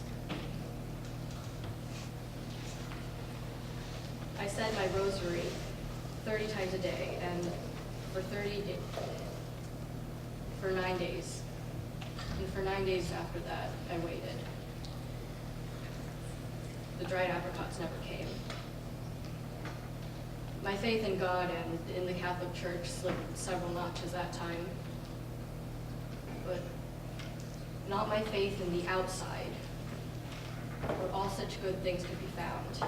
I said my rosary 30 times a day, and for 9 days. And for 9 days after that, I waited. The dried apricots never came. My faith in God and in the Catholic Church slipped several notches that time, but not my faith in the outside, where all such good things could be found.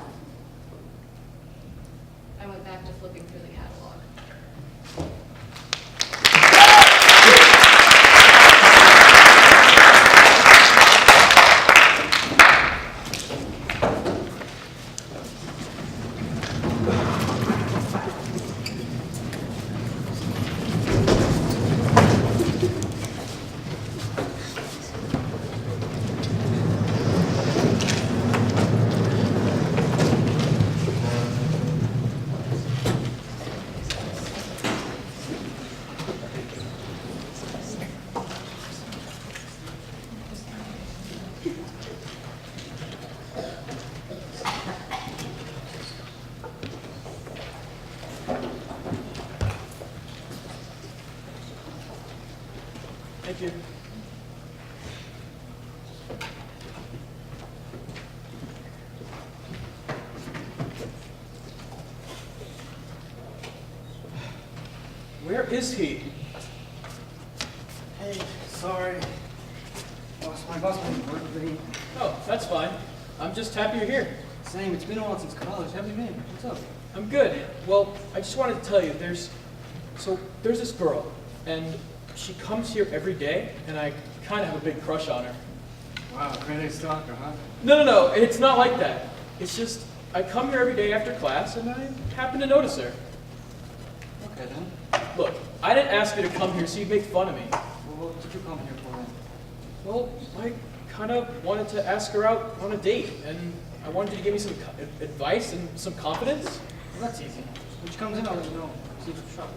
I went back to flipping through the catalog. Thank you. is he? Hey, sorry. My boss won't work with me. Oh, that's fine. I'm just happy you're here. Same, it's been a while since college. How have you been? What's up? I'm good. Well, I just wanted to tell you, there's this girl, and she comes here every day, and I kind of have a big crush on her. Wow, grade A stalker, huh? No, it's not like that. It's just, I come here every day after class, and I happen to notice her. Okay, then. Look, I didn't ask you to come here so you'd make fun of me. Well, what did you come here for then? Well, I kind of wanted to ask her out on a date, and I wanted you to give me some advice and some confidence. Well, that's easy. When she comes in, I'll let you know. See if she's shopping.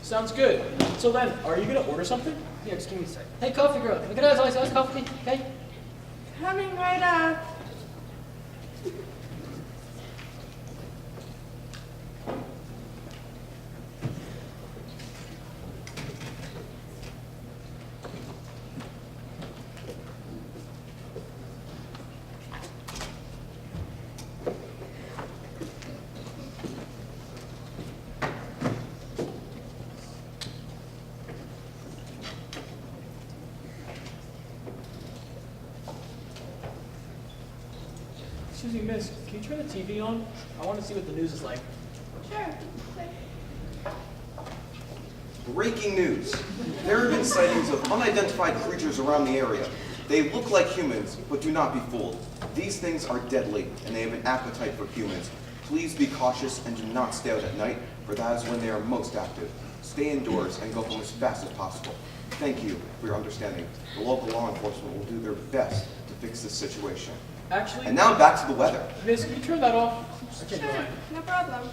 Sounds good. So then, are you going to order something? Yeah, just give me a sec. Hey, coffee girl, can I get a iced coffee, okay? Coming right up. Excuse me, miss, can you turn the TV on? I want to see what the news is like. Sure. Breaking news. There have been sightings of unidentified creatures around the area. They look like humans, but do not be fooled. These things are deadly, and they have an appetite for humans. Please be cautious and do not stay out at night, for that is when they are most active. Stay indoors and go home as fast as possible. Thank you for your understanding. The local law enforcement will do their best to fix this situation. Actually, And now back to the weather. miss, can you turn that off? I can't Sure, mind. no problem.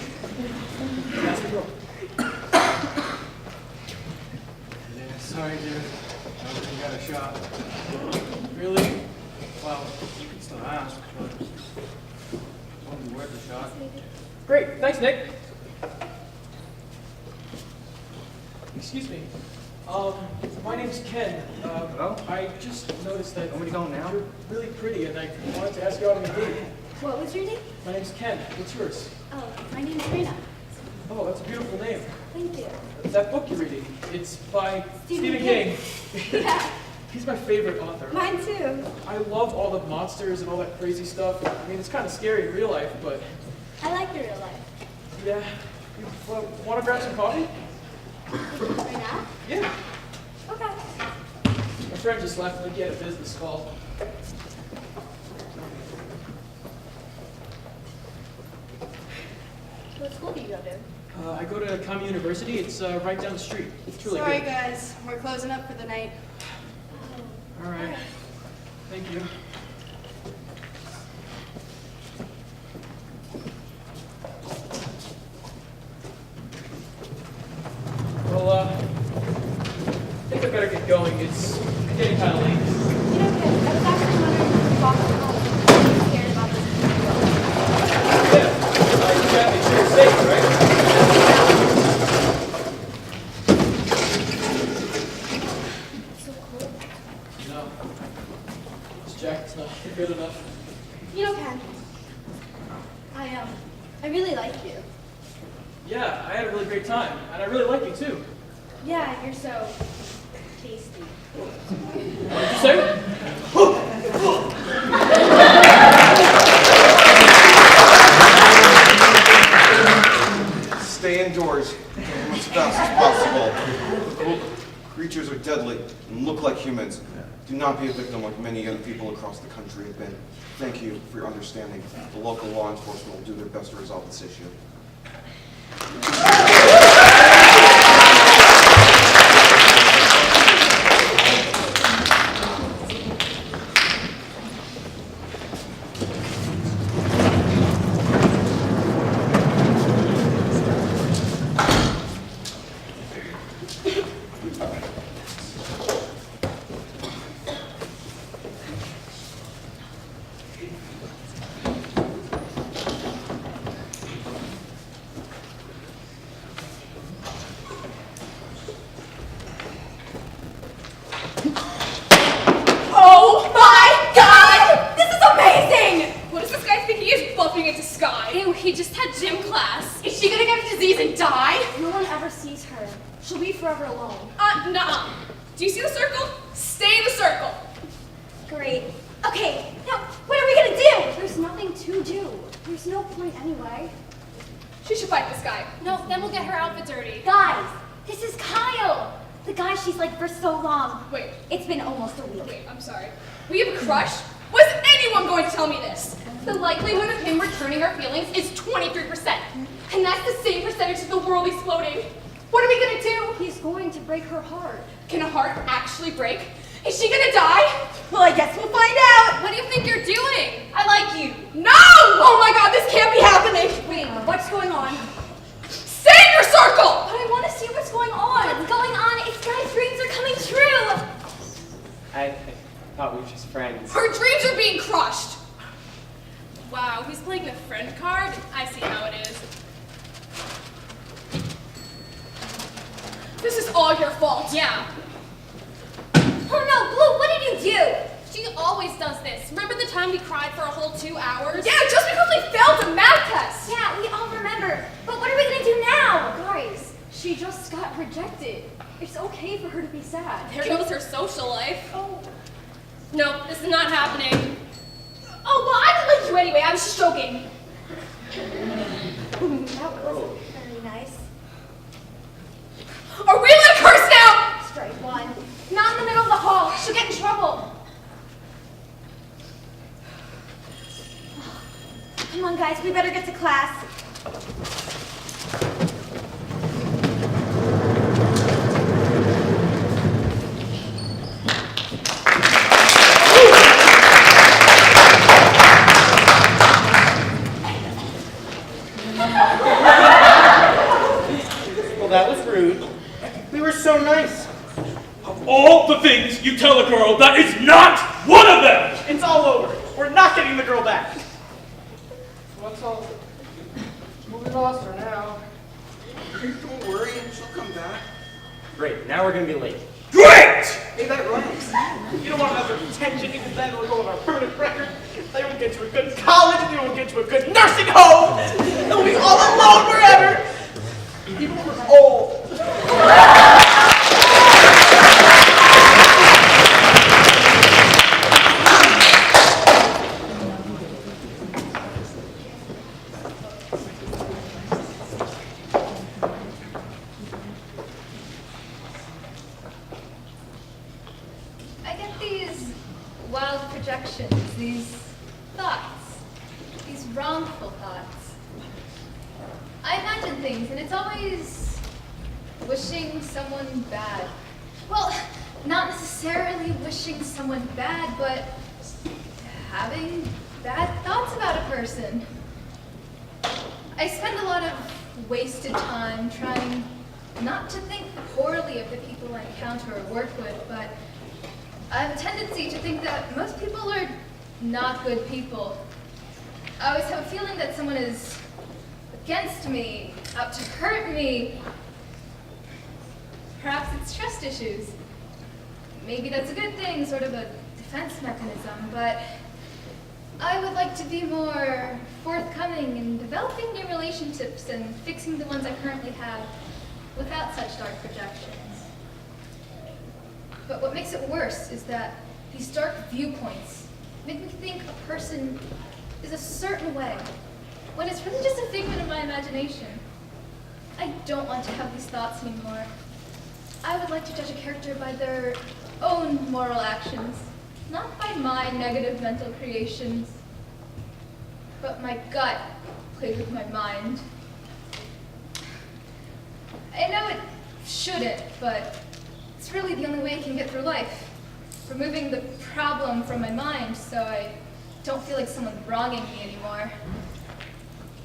That's the girl. Yeah, sorry, dude. I don't think I got a shot. Really? Well, you can still ask, but it's only worth a shot. Great, thanks, Nick. Excuse me. My name's Ken. Hello? I just noticed that Want me to go now? you're really pretty, and I wanted to ask you out on a date. What was your name? My name's Ken. What's yours? Oh, my name's Rena. Oh, that's a beautiful name. Thank you. That book you're reading, it's by Stephen Stephen King. Yeah, He's my favorite author. mine too. I love all the monsters and all that crazy stuff. I mean, it's kind of scary in real life, but I like the real life. yeah. You want to grab some coffee? Right now? Yeah. Okay. My friend just left me get a business call. What school do you go to? I go to Common University. It's right down the street. It's really Sorry, good. guys. We're closing up for the night. All right. Thank you. Well, I think I better get going. It's getting kind of late. You know, Ken, I was actually wondering if you walked home. Are you scared about this? Yeah. You gotta make sure you're safe, right? So cool. No. This jacket's not good enough. You know, Ken, I really like you. Yeah, I had a really great time, and I really like you too. Yeah, you're so tasty. What did you say? Stay indoors as fast as possible. Creatures are deadly and look like humans. Do not be a victim like many young people across the country have been. Thank you for your understanding. The local law enforcement will do their best to resolve this issue. Oh my God! This is amazing! What does this guy think he is bumping into Sky? Ew, he just had gym class. Is she gonna get a disease and die? No one ever sees her. She'll be forever alone. Nuh-uh. Do you see the circle? Stay in the circle. Great. Okay, now what are we gonna do? There's nothing to do. There's no point anyway. She should fight this guy. No, then we'll get her outfit dirty. Guys, this is Kyle. The guy she's liked for so long. Wait. It's been almost a week. Wait, I'm sorry. We have a crush? Was anyone going to tell me this? The likelihood of him returning our feelings is 23%. And that's the same percentage as the world exploding. What are we gonna do? He's going to break her heart. Can a heart actually break? Is she gonna die? Well, I guess we'll find out. What do you think you're doing? I like you. No! Oh my god, this can't be happening! Wait, what's going on? Stay in your circle! But I want to see what's going on. What's going on? If Sky's dreams are coming true. I thought we were just friends. Her dreams are being crushed! Wow, he's playing the friend card? I see how it is. This is all your fault. Yeah. Oh no, Blue, what did you do? She always does this. Remember the time we cried for a whole 2 hours? Yeah, just because we failed a math test! Yeah, we all remember. But what are we gonna do now? Guys, she just got rejected. It's okay for her to be sad. There goes her social life. Oh. No, this is not happening. Oh, well, I didn't like you anyway. I was just joking. That wasn't very nice. Are we like curse now? Strike one. Not in the middle of the hall. She'll get in trouble. Come on, guys, we better get to class. Well, that was rude. We were so nice. Of all the things you tell a girl, that is not one of them! It's all over. We're not getting the girl back. What's all? We lost her now. Don't worry, she'll come back. Great, now we're gonna be late. Great! Hey, that rhymes. You don't want another detention because then we'll go on our permanent record. They won't get to a good college, and they won't get to a good nursing home. They'll be all alone forever. Even when we're old. I get these wild projections, these thoughts, these wrongful thoughts. I imagine things, and it's always wishing someone bad. Well, not necessarily wishing someone bad, but having bad thoughts about a person. I spend a lot of wasted time trying not to think poorly of the people I encounter or work with, but I have a tendency to think that most people are not good people. I always have a feeling that someone is against me, out to hurt me. Perhaps it's trust issues. Maybe that's a good thing, sort of a defense mechanism, but I would like to be more forthcoming in developing new relationships and fixing the ones I currently have without such dark projections. But what makes it worse is that these dark viewpoints make me think a person is a certain way, when it's really just a figment of my imagination. I don't want to have these thoughts anymore. I would like to judge a character by their own moral actions, not by my negative mental creations. But my gut plays with my mind. I know it shouldn't, but it's really the only way I can get through life. Removing the problem from my mind so I don't feel like someone's wronging me anymore.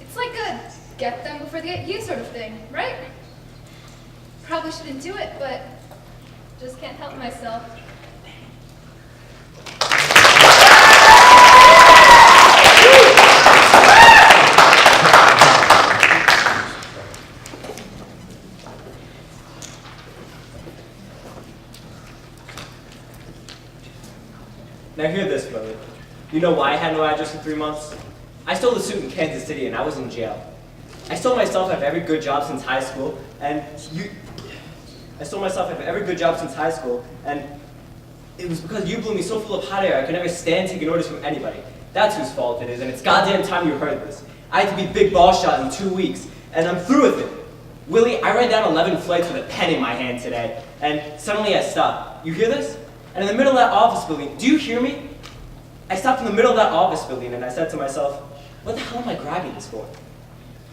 It's like a get them before they get you sort of thing, right? Probably shouldn't do it, but just can't help myself. Now hear this, brother. You know why I had no address in 3 months? I stole the suit in Kansas City and I was in jail. I stole myself out of every good job since high school, and it was because you blew me so full of hot air I could never stand taking orders from anybody. That's whose fault it is, and it's goddamn time you heard this. I had to be big boss shot in 2 weeks, and I'm through with it. Willie, I ran down 11 flights with a pen in my hand today, and suddenly I stopped. You hear this? And in the middle of that office building, do you hear me? I stopped in the middle of that office building, and I said to myself, what the hell am I grabbing this for?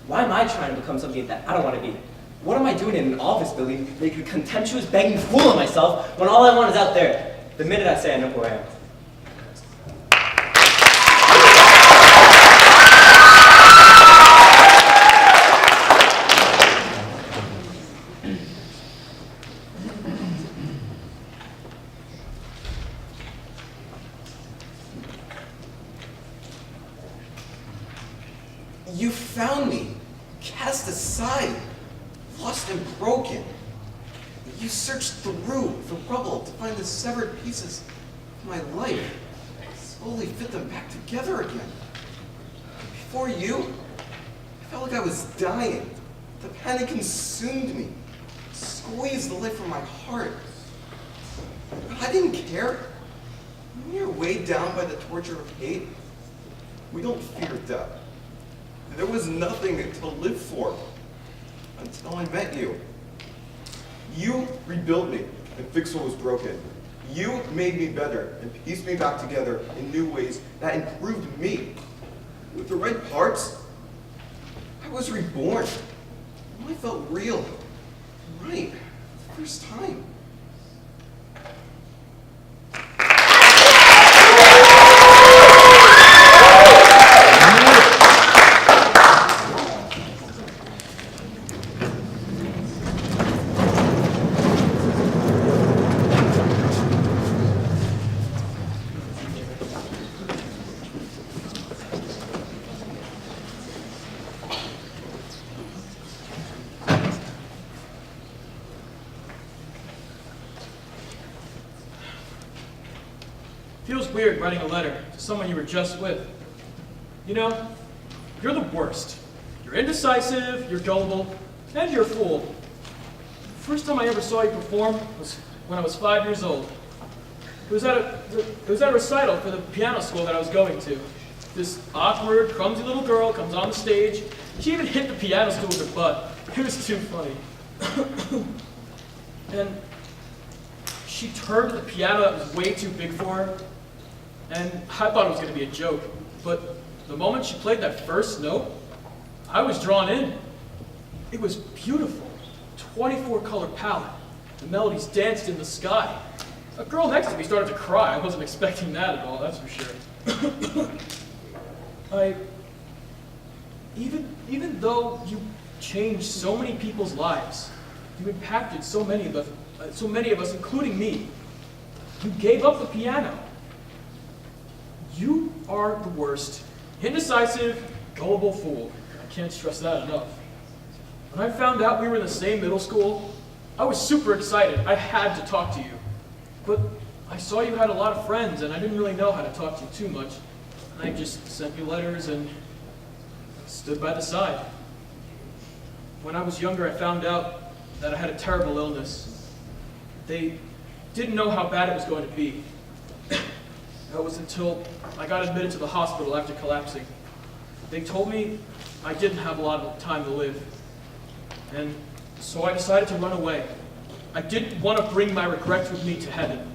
Why am I trying to become something that I don't want to be? What am I doing in an office building making a contemptuous, begging fool of myself when all I want is out there? The minute I say I know who I am. You found me, cast aside, lost and broken. You searched through the rubble to find the severed pieces of my life, slowly fit them back together again. Before you, I felt like I was dying. The panic consumed me, squeezed the life from my heart. But I didn't care. When you're weighed down by the torture of hate, we don't fear death. There was nothing to live for until I met you. You rebuilt me and fixed what was broken. You made me better and pieced me back together in new ways that improved me. With the right parts, I was reborn. I felt real, right, for the first time. Feels weird writing a letter to someone you were just with. You know, you're the worst. You're indecisive, you're gullible, and you're a fool. The first time I ever saw you perform was when I was 5 years old. It was at a recital for the piano school that I was going to. This awkward, clumsy little girl comes on the stage. She even hit the piano stool with her butt. It was too funny. And she turned to the piano that was way too big for her, and I thought it was going to be a joke. But the moment she played that first note, I was drawn in. It was beautiful. 24-color palette. The melodies danced in the sky. A girl next to me started to cry. I wasn't expecting that at all, that's for sure. Even though you changed so many people's lives, you impacted so many of us, including me, you gave up the piano. You are the worst. Indecisive, gullible fool. I can't stress that enough. When I found out we were in the same middle school, I was super excited. I had to talk to you. But I saw you had a lot of friends, and I didn't really know how to talk to you too much. And I just sent you letters and stood by the side. When I was younger, I found out that I had a terrible illness. They didn't know how bad it was going to be. That was until I got admitted to the hospital after collapsing. They told me I didn't have a lot of time to live. And so I decided to run away. I didn't want to bring my regrets with me to heaven.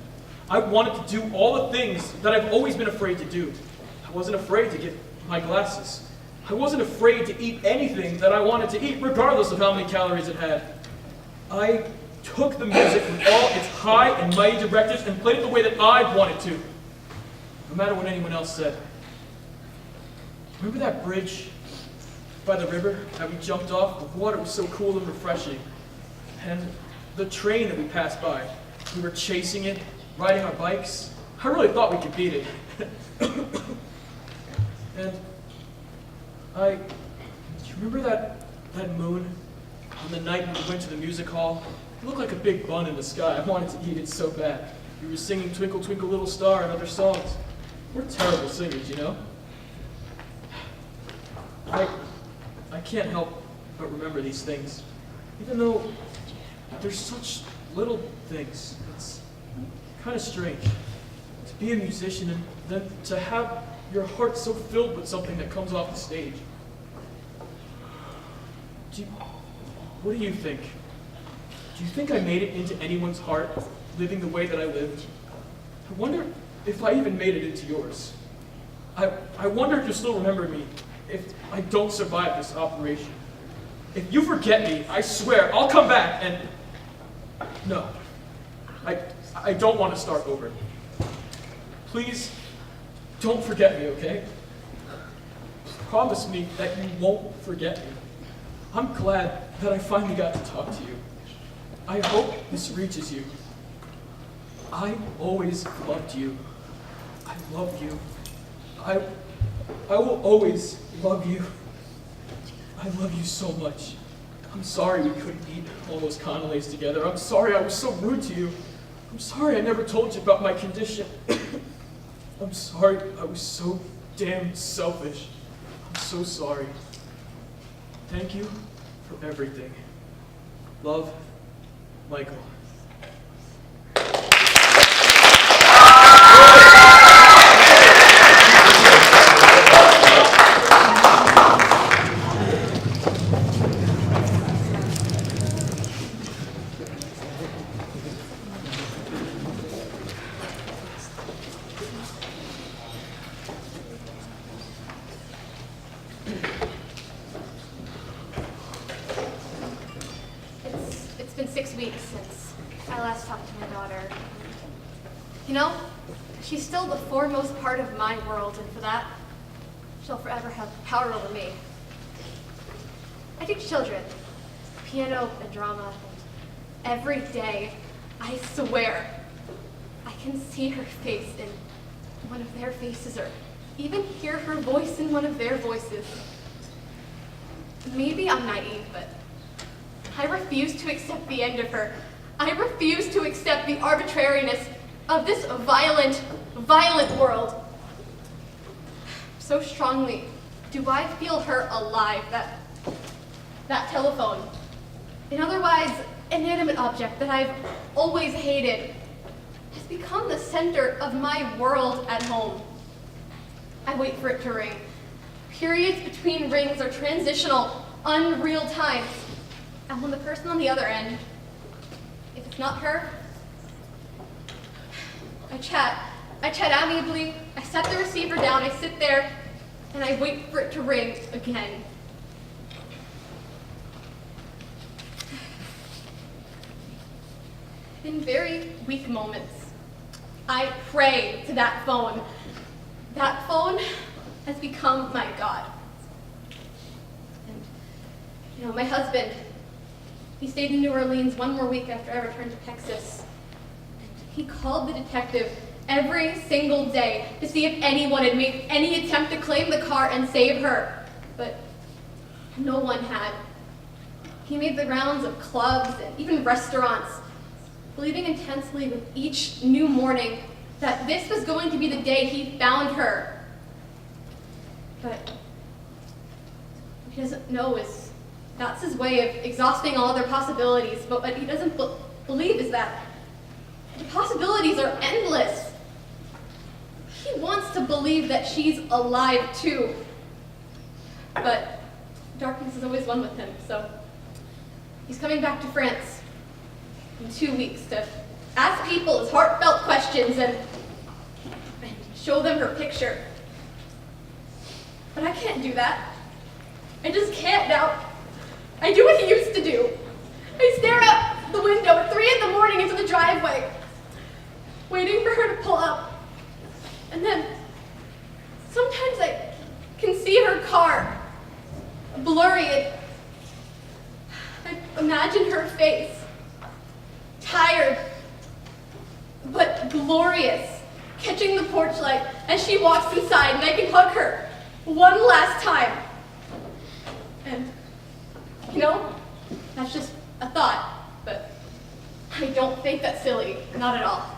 I wanted to do all the things that I've always been afraid to do. I wasn't afraid to get my glasses. I wasn't afraid to eat anything that I wanted to eat, regardless of how many calories it had. I took the music with all its high and mighty directives and played it the way that I wanted to, no matter what anyone else said. Remember that bridge by the river that we jumped off? The water was so cool and refreshing. And the train that we passed by, we were chasing it, riding our bikes. I really thought we could beat it. And do you remember that moon on the night when we went to the music hall? It looked like a big bun in the sky. I wanted to eat it so bad. We were singing Twinkle, Twinkle, Little Star and other songs. We're terrible singers, you know? I can't help but remember these things, even though they're such little things. It's kind of strange to be a musician and then to have your heart so filled with something that comes off the stage. What do you think? Do you think I made it into anyone's heart, living the way that I lived? I wonder if I even made it into yours. I wonder if you'll still remember me if I don't survive this operation. If you forget me, I swear, I'll come back and... No. I don't want to start over. Please, don't forget me, okay? Promise me that you won't forget me. I'm glad that I finally got to talk to you. I hope this reaches you. I always loved you. I love you. I will always love you. I love you so much. I'm sorry we couldn't eat all those canapés together. I'm sorry I was so rude to you. I'm sorry I never told you about my condition. I'm sorry I was so damn selfish. I'm so sorry. Thank you for everything. Love, Michael. It's been 6 weeks since I last talked to my daughter. You know, she's still the foremost part of my world, and for that, she'll forever have power over me. I teach children piano and drama, and every day, I swear, I can see her face in one of their faces, or even hear her voice in one of their voices. Maybe I'm naive, but I refuse to accept the end of her. I refuse to accept the arbitrariness of this violent, violent world. So strongly do I feel her alive, that telephone, an otherwise inanimate object that I've always hated, has become the center of my world at home. I wait for it to ring. Periods between rings are transitional, unreal times. And when the person on the other end, if it's not her, I chat amiably, I set the receiver down, I sit there, and I wait for it to ring again. In very weak moments, I pray to that phone. That phone has become my God. And, you know, my husband, he stayed in New Orleans one more week after I returned to Texas. And he called the detective every single day to see if anyone had made any attempt to claim the car and save her. But no one had. He made the rounds of clubs and even restaurants, believing intensely with each new morning that this was going to be the day he found her. But what he doesn't know is that's his way of exhausting all other possibilities, but what he doesn't believe is that the possibilities are endless. He wants to believe that she's alive too. But darkness is always one with him, so he's coming back to France in 2 weeks to ask people his heartfelt questions and show them her picture. But I can't do that. I just can't now. I do what he used to do. I stare out the window at 3 in the morning into the driveway, waiting for her to pull up. And then sometimes I can see her car, blurry. I imagine her face, tired but glorious, catching the porch light as she walks inside, and I can hug her one last time. And you know, that's just a thought, but I don't think that's silly, not at all.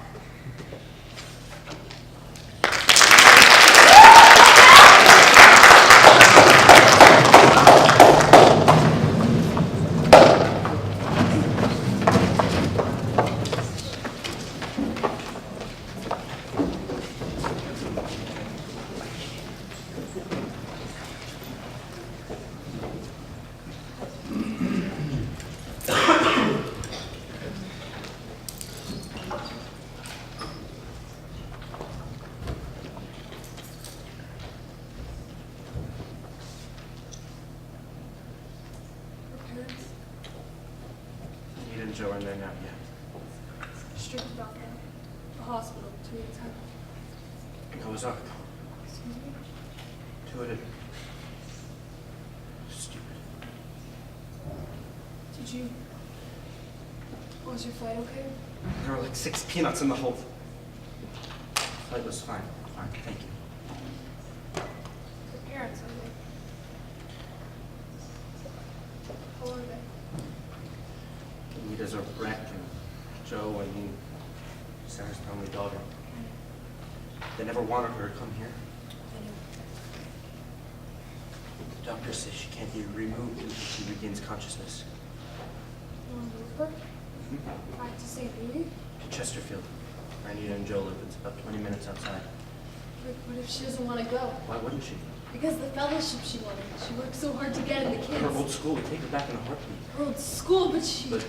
around there now, yeah. Strict about that. The hospital, 2 at a time. How was Ark? Excuse me? 2 at a... Stupid. Did you... Was your flight okay? There were like 6 peanuts in the whole... Flight was fine. Fine, thank you. Your parents, are they? How are they? Anita's a wreck, and Joe, I mean, Sarah's the only daughter. They never wanted her to come here. The doctor says she can't be removed until she regains consciousness. You want to move her? Back to St. Louis? To Chesterfield, where Anita and Joe live. It's about 20 minutes outside. But what if she doesn't want to go? Why wouldn't she? Because the fellowship she wanted. She worked so hard to get in the kids. Her old school would take her back in a heartbeat. Her old school, but she... But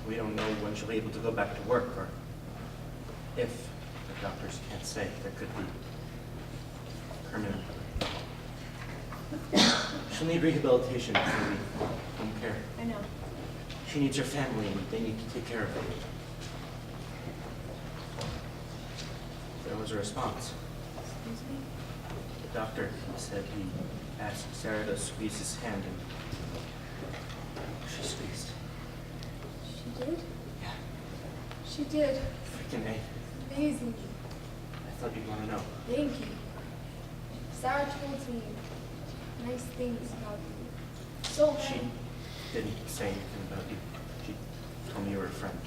we don't know when she'll be able to go back to work, or if the doctors can't say. There could be permanent. She'll need rehabilitation, maybe home care. I know. She needs her family, and they need to take care of her. There was a response. Excuse me? The doctor said he asked Sarah to squeeze his hand, and she squeezed. She did? Yeah. She did. Freaking A. Amazing. I thought you'd want to know. Thank you. Sarah told me nice things about you. So She didn't say anything about you. She told me you were a friend,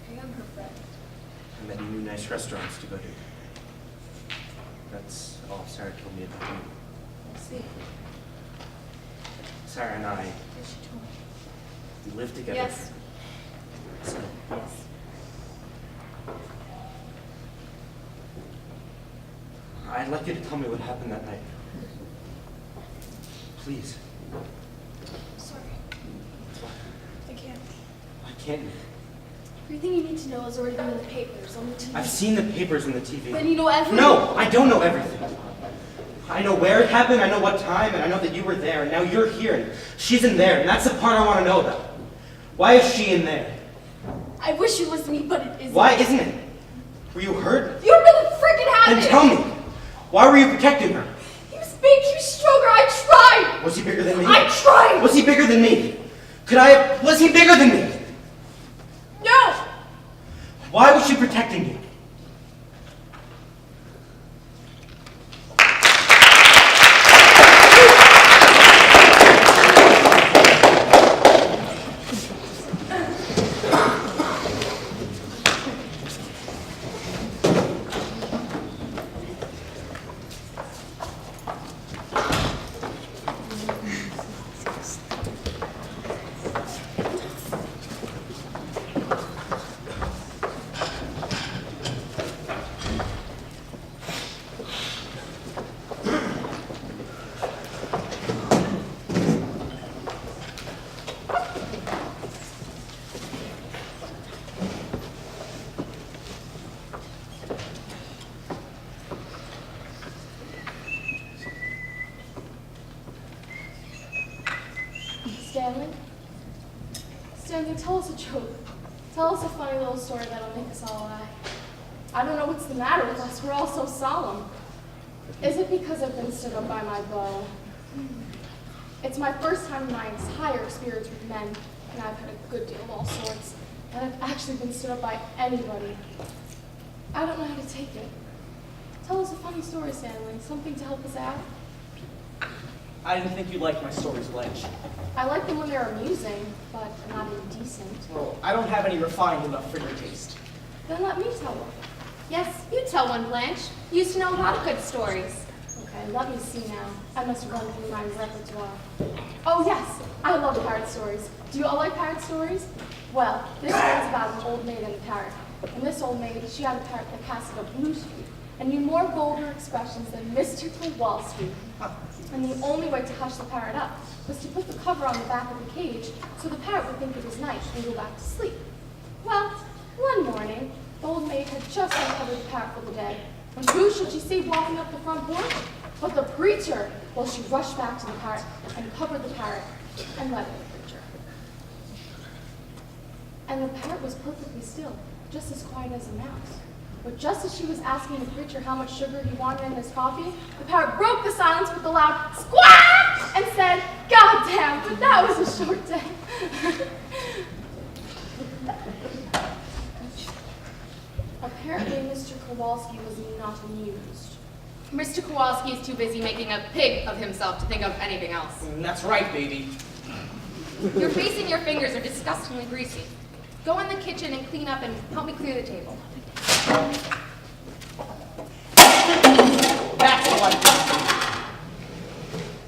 I am her friend. and that you knew nice restaurants to go to. That's all Sarah told me about you. I see. Sarah and I, Yes, she told me. we live together. Yes. So, Yes. I'd like you to tell me what happened that night. Please. Sorry. I can't. Why can't you? Everything you need to know has already been in the papers, on the TV. I've seen the papers and the TV. Then you know everything? No, I don't know everything. I know where it happened, I know what time, and I know that you were there, and now you're here, and she's in there, and that's the part I want to know about. Why is she in there? I wish it was me, but it isn't. Why isn't it? Were you hurt? You don't know what freaking happened! Then tell me. Why were you protecting her? He was big, he was stronger, I tried! Was he bigger than me? I tried! Was he bigger than me? Was he bigger than me? No! Why was she protecting you? Stanley, tell us a joke. Tell us a funny little story that'll make us all laugh. I don't know what's the matter with us. We're all so solemn. Is it because I've been stood up by my beau? It's my first time in my entire experience with men, and I've had a good deal of all sorts, and I've actually been stood up by anybody. I don't know how to take it. Tell us a funny story, Stanley. Something to help us out. I didn't think you liked my stories, Blanche. I like them when they're amusing, but not indecent. Well, I don't have any refined enough for your taste. Then let me tell one. Yes, you tell one, Blanche. You used to know a lot of good stories. Okay, let me see now. I must run through my repertoire. Oh yes, I love parrot stories. Do you all like parrot stories? Well, this one's about an old maid and a parrot. And this old maid, she had a parrot that casted a blue streak and knew more vulgar expressions than Mr. to Wall Street. And the only way to hush the parrot up was to put the cover on the back of the cage so the parrot would think it was night and go back to sleep. Well, one morning, the old maid had just uncovered the parrot for the day, when who should she see walking up the front porch? But the preacher! Well, she rushed back to the parrot and covered the parrot and let in the preacher. And the parrot was perfectly still, just as quiet as a mouse. But just as she was asking the creature how much sugar he wanted in his coffee, the parrot broke the silence with a loud squawk and said, "God damn, but that was a short day." Apparently, Mr. Kowalski was not amused. Mr. Kowalski is too busy making a pig of himself to think of anything else. That's right, baby. Your face and your fingers are disgustingly greasy. Go in the kitchen and clean up and help me clear the table. That's what I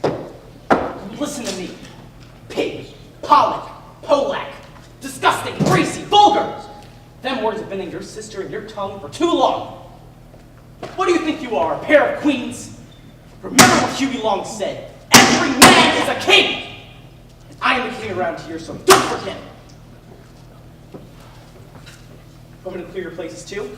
do. Listen to me. Pig, pollock, polak, disgusting, greasy, vulgar. Them words have been in your sister and your tongue for too long. What do you think you are, a pair of queens? Remember what Huey Long said. Every man is a king. And I am the king around here, so don't forget. Want me to clear your places too?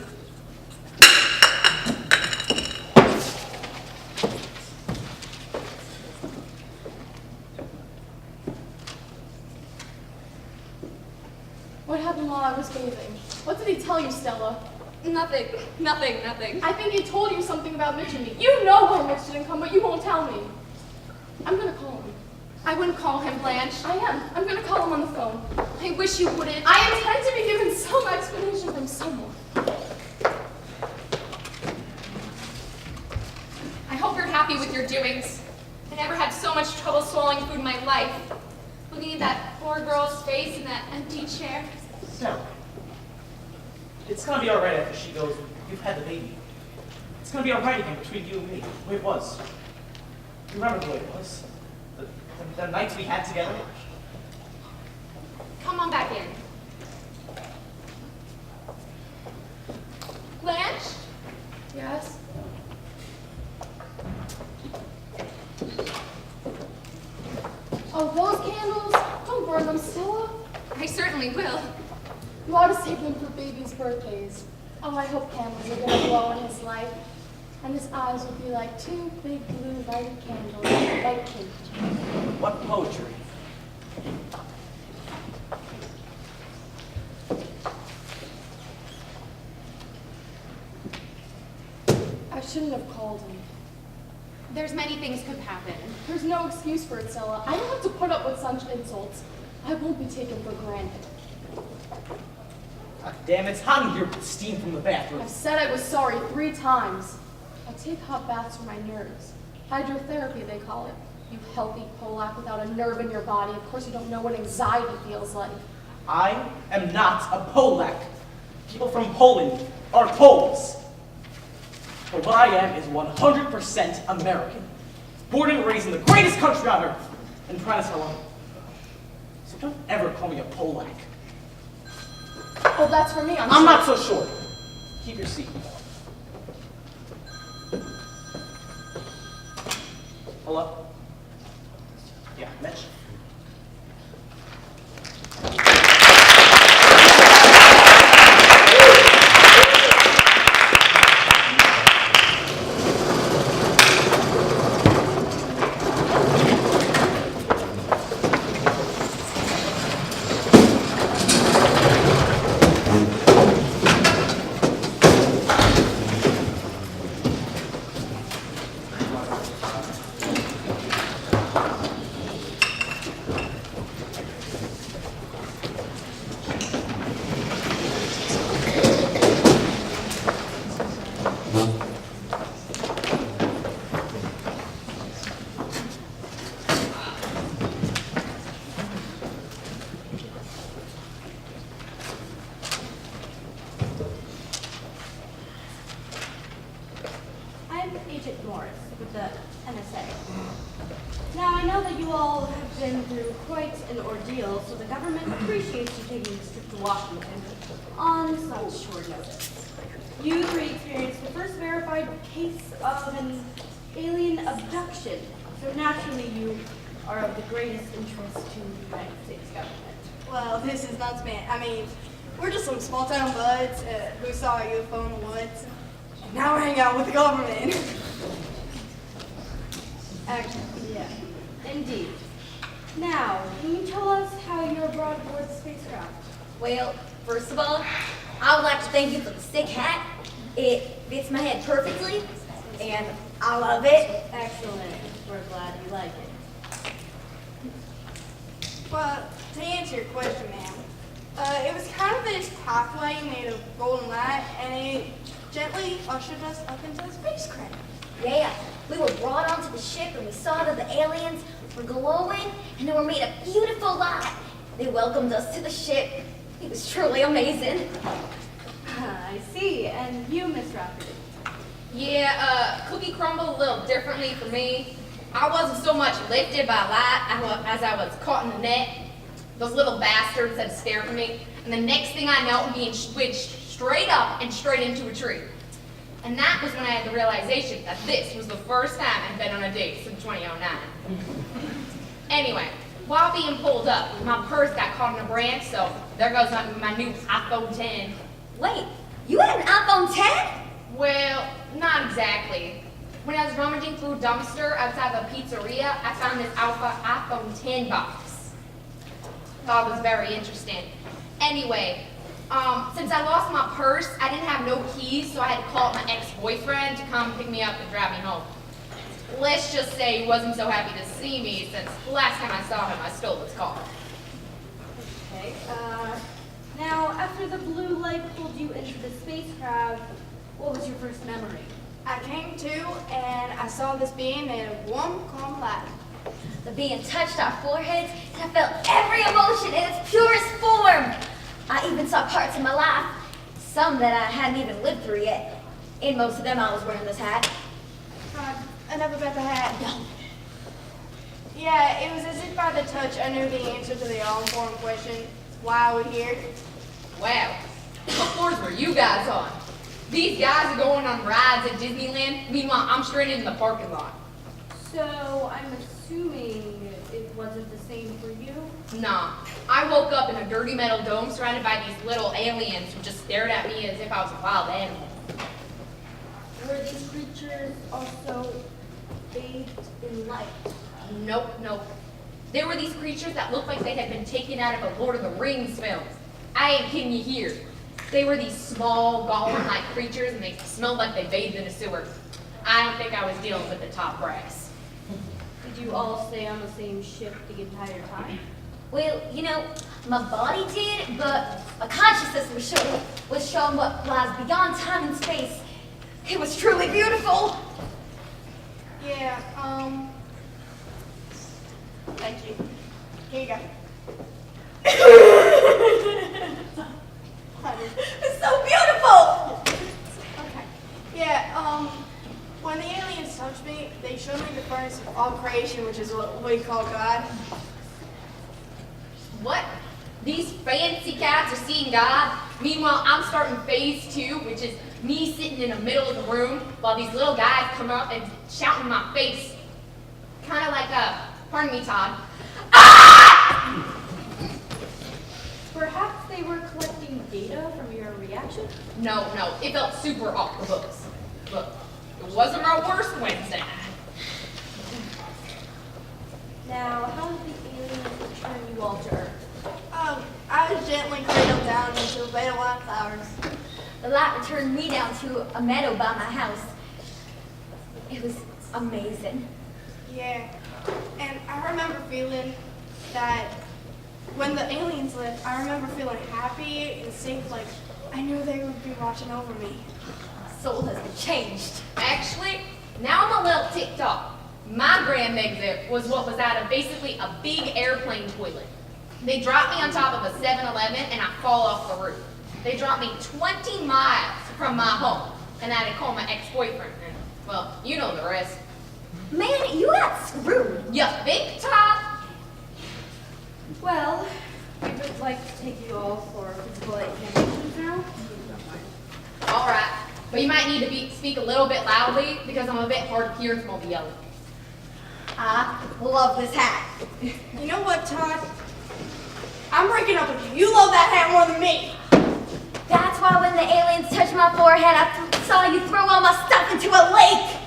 What happened while I was bathing? What did he tell you, Stella? Nothing. I think he told you something about Mitch and me. You know where Mitch didn't come, but you won't tell me. I'm gonna call him. I wouldn't call him, Blanche. I am. I'm gonna call him on the phone. I wish you wouldn't. I intend to be given some explanation from someone. I hope you're happy with your doings. I never had so much trouble swallowing food in my life. Looking at that poor girl's face in that empty chair. Stella, it's gonna be all right after she goes. You've had the baby. It's gonna be all right again between you and me, the way it was. You remember the way it was? The nights we had together? Come on back in. Blanche? Yes? Oh, those candles? Don't burn them, Stella. I certainly will. You ought to save them for baby's birthdays. Oh, I hope candles are gonna glow in his life. And his eyes will be like two big blue lighted candles in a white cake. What poetry? I shouldn't have called him. There's many things could happen. There's no excuse for it, Stella. I don't have to put up with such insults. I won't be taken for granted. God damn, it's hot in here with steam from the bathroom. I've said I was sorry 3 times. I take hot baths for my nerves. Hydrotherapy, they call it. You healthy Polak without a nerve in your body. Of course you don't know what anxiety feels like. I am not a Polak. People from Poland are Poles. But what I am is 100% American. Born and raised in the greatest country on earth, and proud as hell. So don't ever call me a Polak. Oh, that's for me, I'm I'm sure. not so sure. Keep your seat. Hello? Yeah, Mitch? I'm Agent Morris with the NSA. Now, I know that you all have been through quite an ordeal, so the government appreciates you taking this trip to Washington on such short notice. You 3 experienced the first verified case of an alien abduction, so naturally you are of the greatest interest to the United States government. Well, this is nuts, man. I mean, we're just some small-town buds who saw a UFO in the woods. Now we're hanging out with the government. Actually, yeah, indeed. Now, can you tell us how you're brought aboard the spacecraft? Well, first of all, I would like to thank you for the sick hat. It fits my head perfectly, and I love it. Excellent. We're glad you like it. Well, to answer your question, ma'am, it was kind of this pathway made of golden light, and it gently ushered us up into the spacecraft. Yeah, we were brought onto the ship and we saw that the aliens were glowing and they were made of beautiful light. They welcomed us to the ship. It was truly amazing. I see. And you, Miss Rafferty? Yeah, cookie crumbled a little differently for me. I wasn't so much lifted by light as I was caught in the net. Those little bastards had stared at me, and the next thing I know, I'm being switched straight up and straight into a tree. And that was when I had the realization that this was the first time I'd been on a date since 2009. Anyway, while being pulled up, my purse got caught in a branch, so there goes my new iPhone 10. Wait, you had an iPhone 10? Well, not exactly. When I was rummaging through a dumpster outside the pizzeria, I found this iPhone 10 box. Thought it was very interesting. Anyway, since I lost my purse, I didn't have no keys, so I had to call up my ex-boyfriend to come pick me up and drive me home. Let's just say he wasn't so happy to see me since the last time I saw him, I stole his car. Okay. Now, after the blue light pulled you into the spacecraft, what was your first memory? I came to, and I saw this being made of warm, calm light. The being touched our foreheads, and I felt every emotion in its purest form. I even saw parts of my life, some that I hadn't even lived through yet. In most of them, I was wearing this hat. I never bet the hat. No. Yeah, it was as if by the touch I knew the answer to the all-important question, why are we here? Wow, what floors were you guys on? These guys are going on rides at Disneyland, meanwhile I'm straight in the parking lot. So, I'm assuming it wasn't the same for you? Nah, I woke up in a dirty metal dome surrounded by these little aliens who just stared at me as if I was a wild animal. Were these creatures also bathed in light? Nope. There were these creatures that looked like they had been taken out of a Lord of the Rings film. I ain't kidding you here. They were these small, golem-like creatures, and they smelled like they bathed in a sewer. I don't think I was dealing with the top brass. Did you all stay on the same ship the entire time? Well, you know, my body did, but my consciousness was showing what lies beyond time and space. It was truly beautiful. Yeah, thank you. Here you go. It's so beautiful! Okay. Yeah, when the aliens touched me, they showed me the furnace of all creation, which is what we call God. What? These fancy cats are seeing God? Meanwhile, I'm starting phase 2, which is me sitting in the middle of the room while these little guys come up and shout in my face. Kind of like pardon me, Todd. Ah! Perhaps they were collecting data from your reaction? No, it felt super off the books. Look, it wasn't my worst Wednesday night. Now, how did the aliens return you all to Earth? I was gently cradled down into a bed of wildflowers. The light returned me down to a meadow by my house. It was amazing. Yeah, and I remember feeling that when the aliens left, I remember feeling happy and safe, like I knew they would be watching over me. My soul has been changed. Actually, now I'm a little ticked off. My grand exit was what was out of basically a big airplane toilet. They dropped me on top of a 7-Eleven and I fall off the roof. They dropped me 20 miles from my home and I had to call my ex-boyfriend. And, well, you know the rest. Man, you got screwed. You think, Todd? Well, we would like to take you all for physical examinations now. All right, but you might need to speak a little bit loudly because I'm a bit hard of hearing from all the yelling. I love this hat. You know what, Todd? I'm breaking up with you. You love that hat more than me. That's why when the aliens touched my forehead, I saw you throw all my stuff into a lake.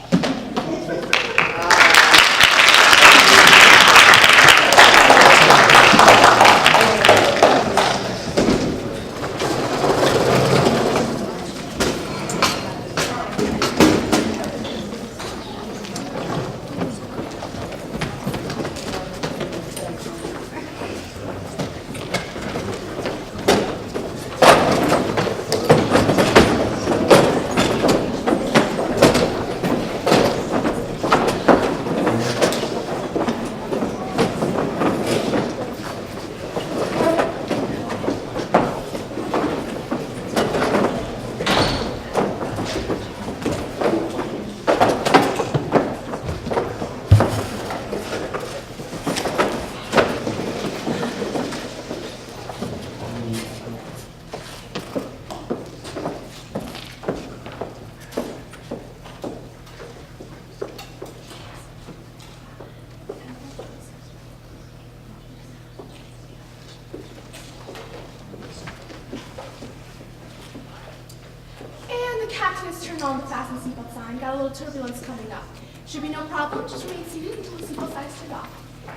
turned on the fasten seatbelt sign. Got a little turbulence coming up. Should be no problem. Just remain seated until the seatbelt sign is turned off.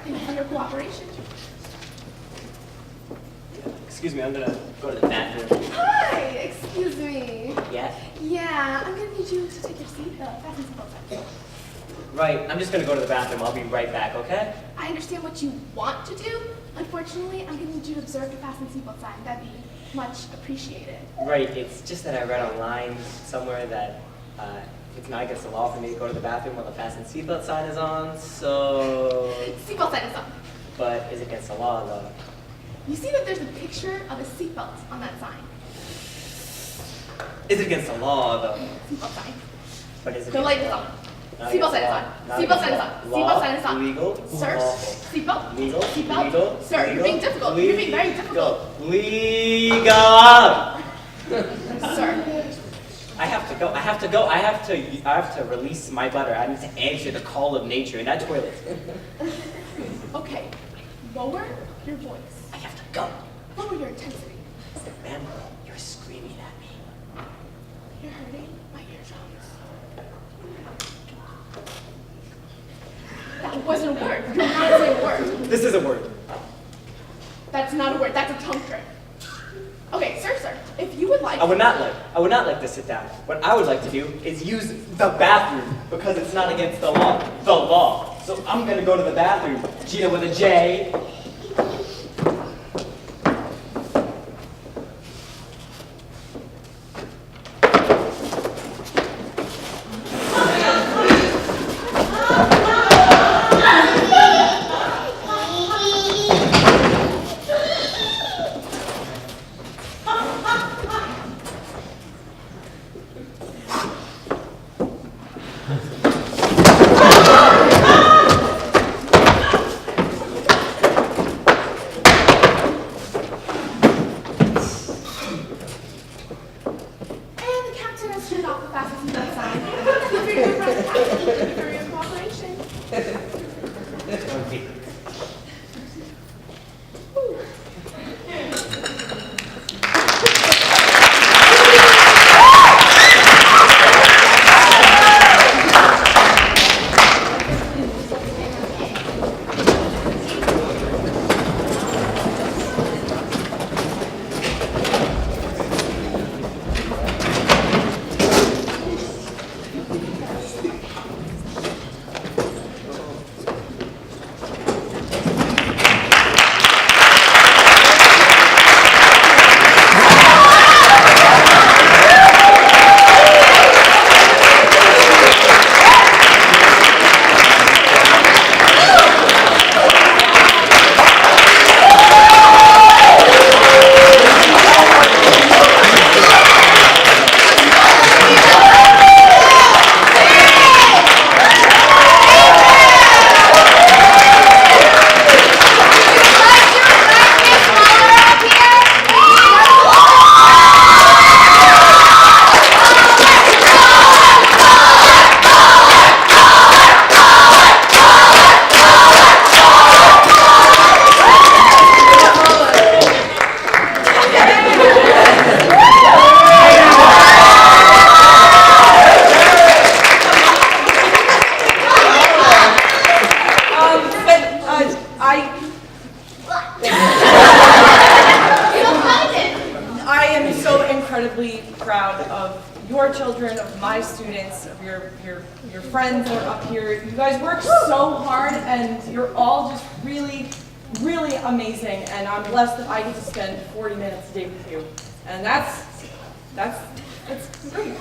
Thank you for your cooperation. Excuse me, I'm gonna go to the bathroom. Hi, excuse me. Yeah? Yeah, I'm gonna need you to take your seat, fasten seatbelt sign. Right, I'm just gonna go to the bathroom. I'll be right back, okay? I understand what you want to do. Unfortunately, I'm gonna need you to observe the fasten seatbelt sign. That'd be much appreciated. Right, it's just that I read online somewhere that it's not against the law for me to go to the bathroom while the fasten seatbelt sign is on, so... Seatbelt sign is on. But is it against the law, though? You see that there's a picture of a seatbelt on that sign. Is it against the law, though? Seatbelt sign. But is it The light is on. Not Seatbelt against sign is the on. law. Not Seatbelt sign is against on. the law. Seatbelt sign is on. Legal? Sir, Lawful. seatbelt. Legal? Seatbelt. Legal? Sir, you're being difficult. You're being very difficult. Legal! Sir. I have to release my butter. I need to answer the call of nature in that toilet. Okay. Lower your voice. I have to go. Lower your intensity. Ma'am, you're screaming at me. You're hurting my eardrums. That wasn't a word. You're not saying a word. This is a word. That's not a word. That's a tongue trick. Okay, sir, if you would like. I would not like to sit down. What I would like to do is use the bathroom because it's not against the law. The law. So I'm gonna go to the bathroom. Gina with a J. your children, of my students, of your friends that are up here. You guys work so hard, and you're all just really, really amazing. And I'm blessed that I get to spend 40 minutes a day with you. And that's great.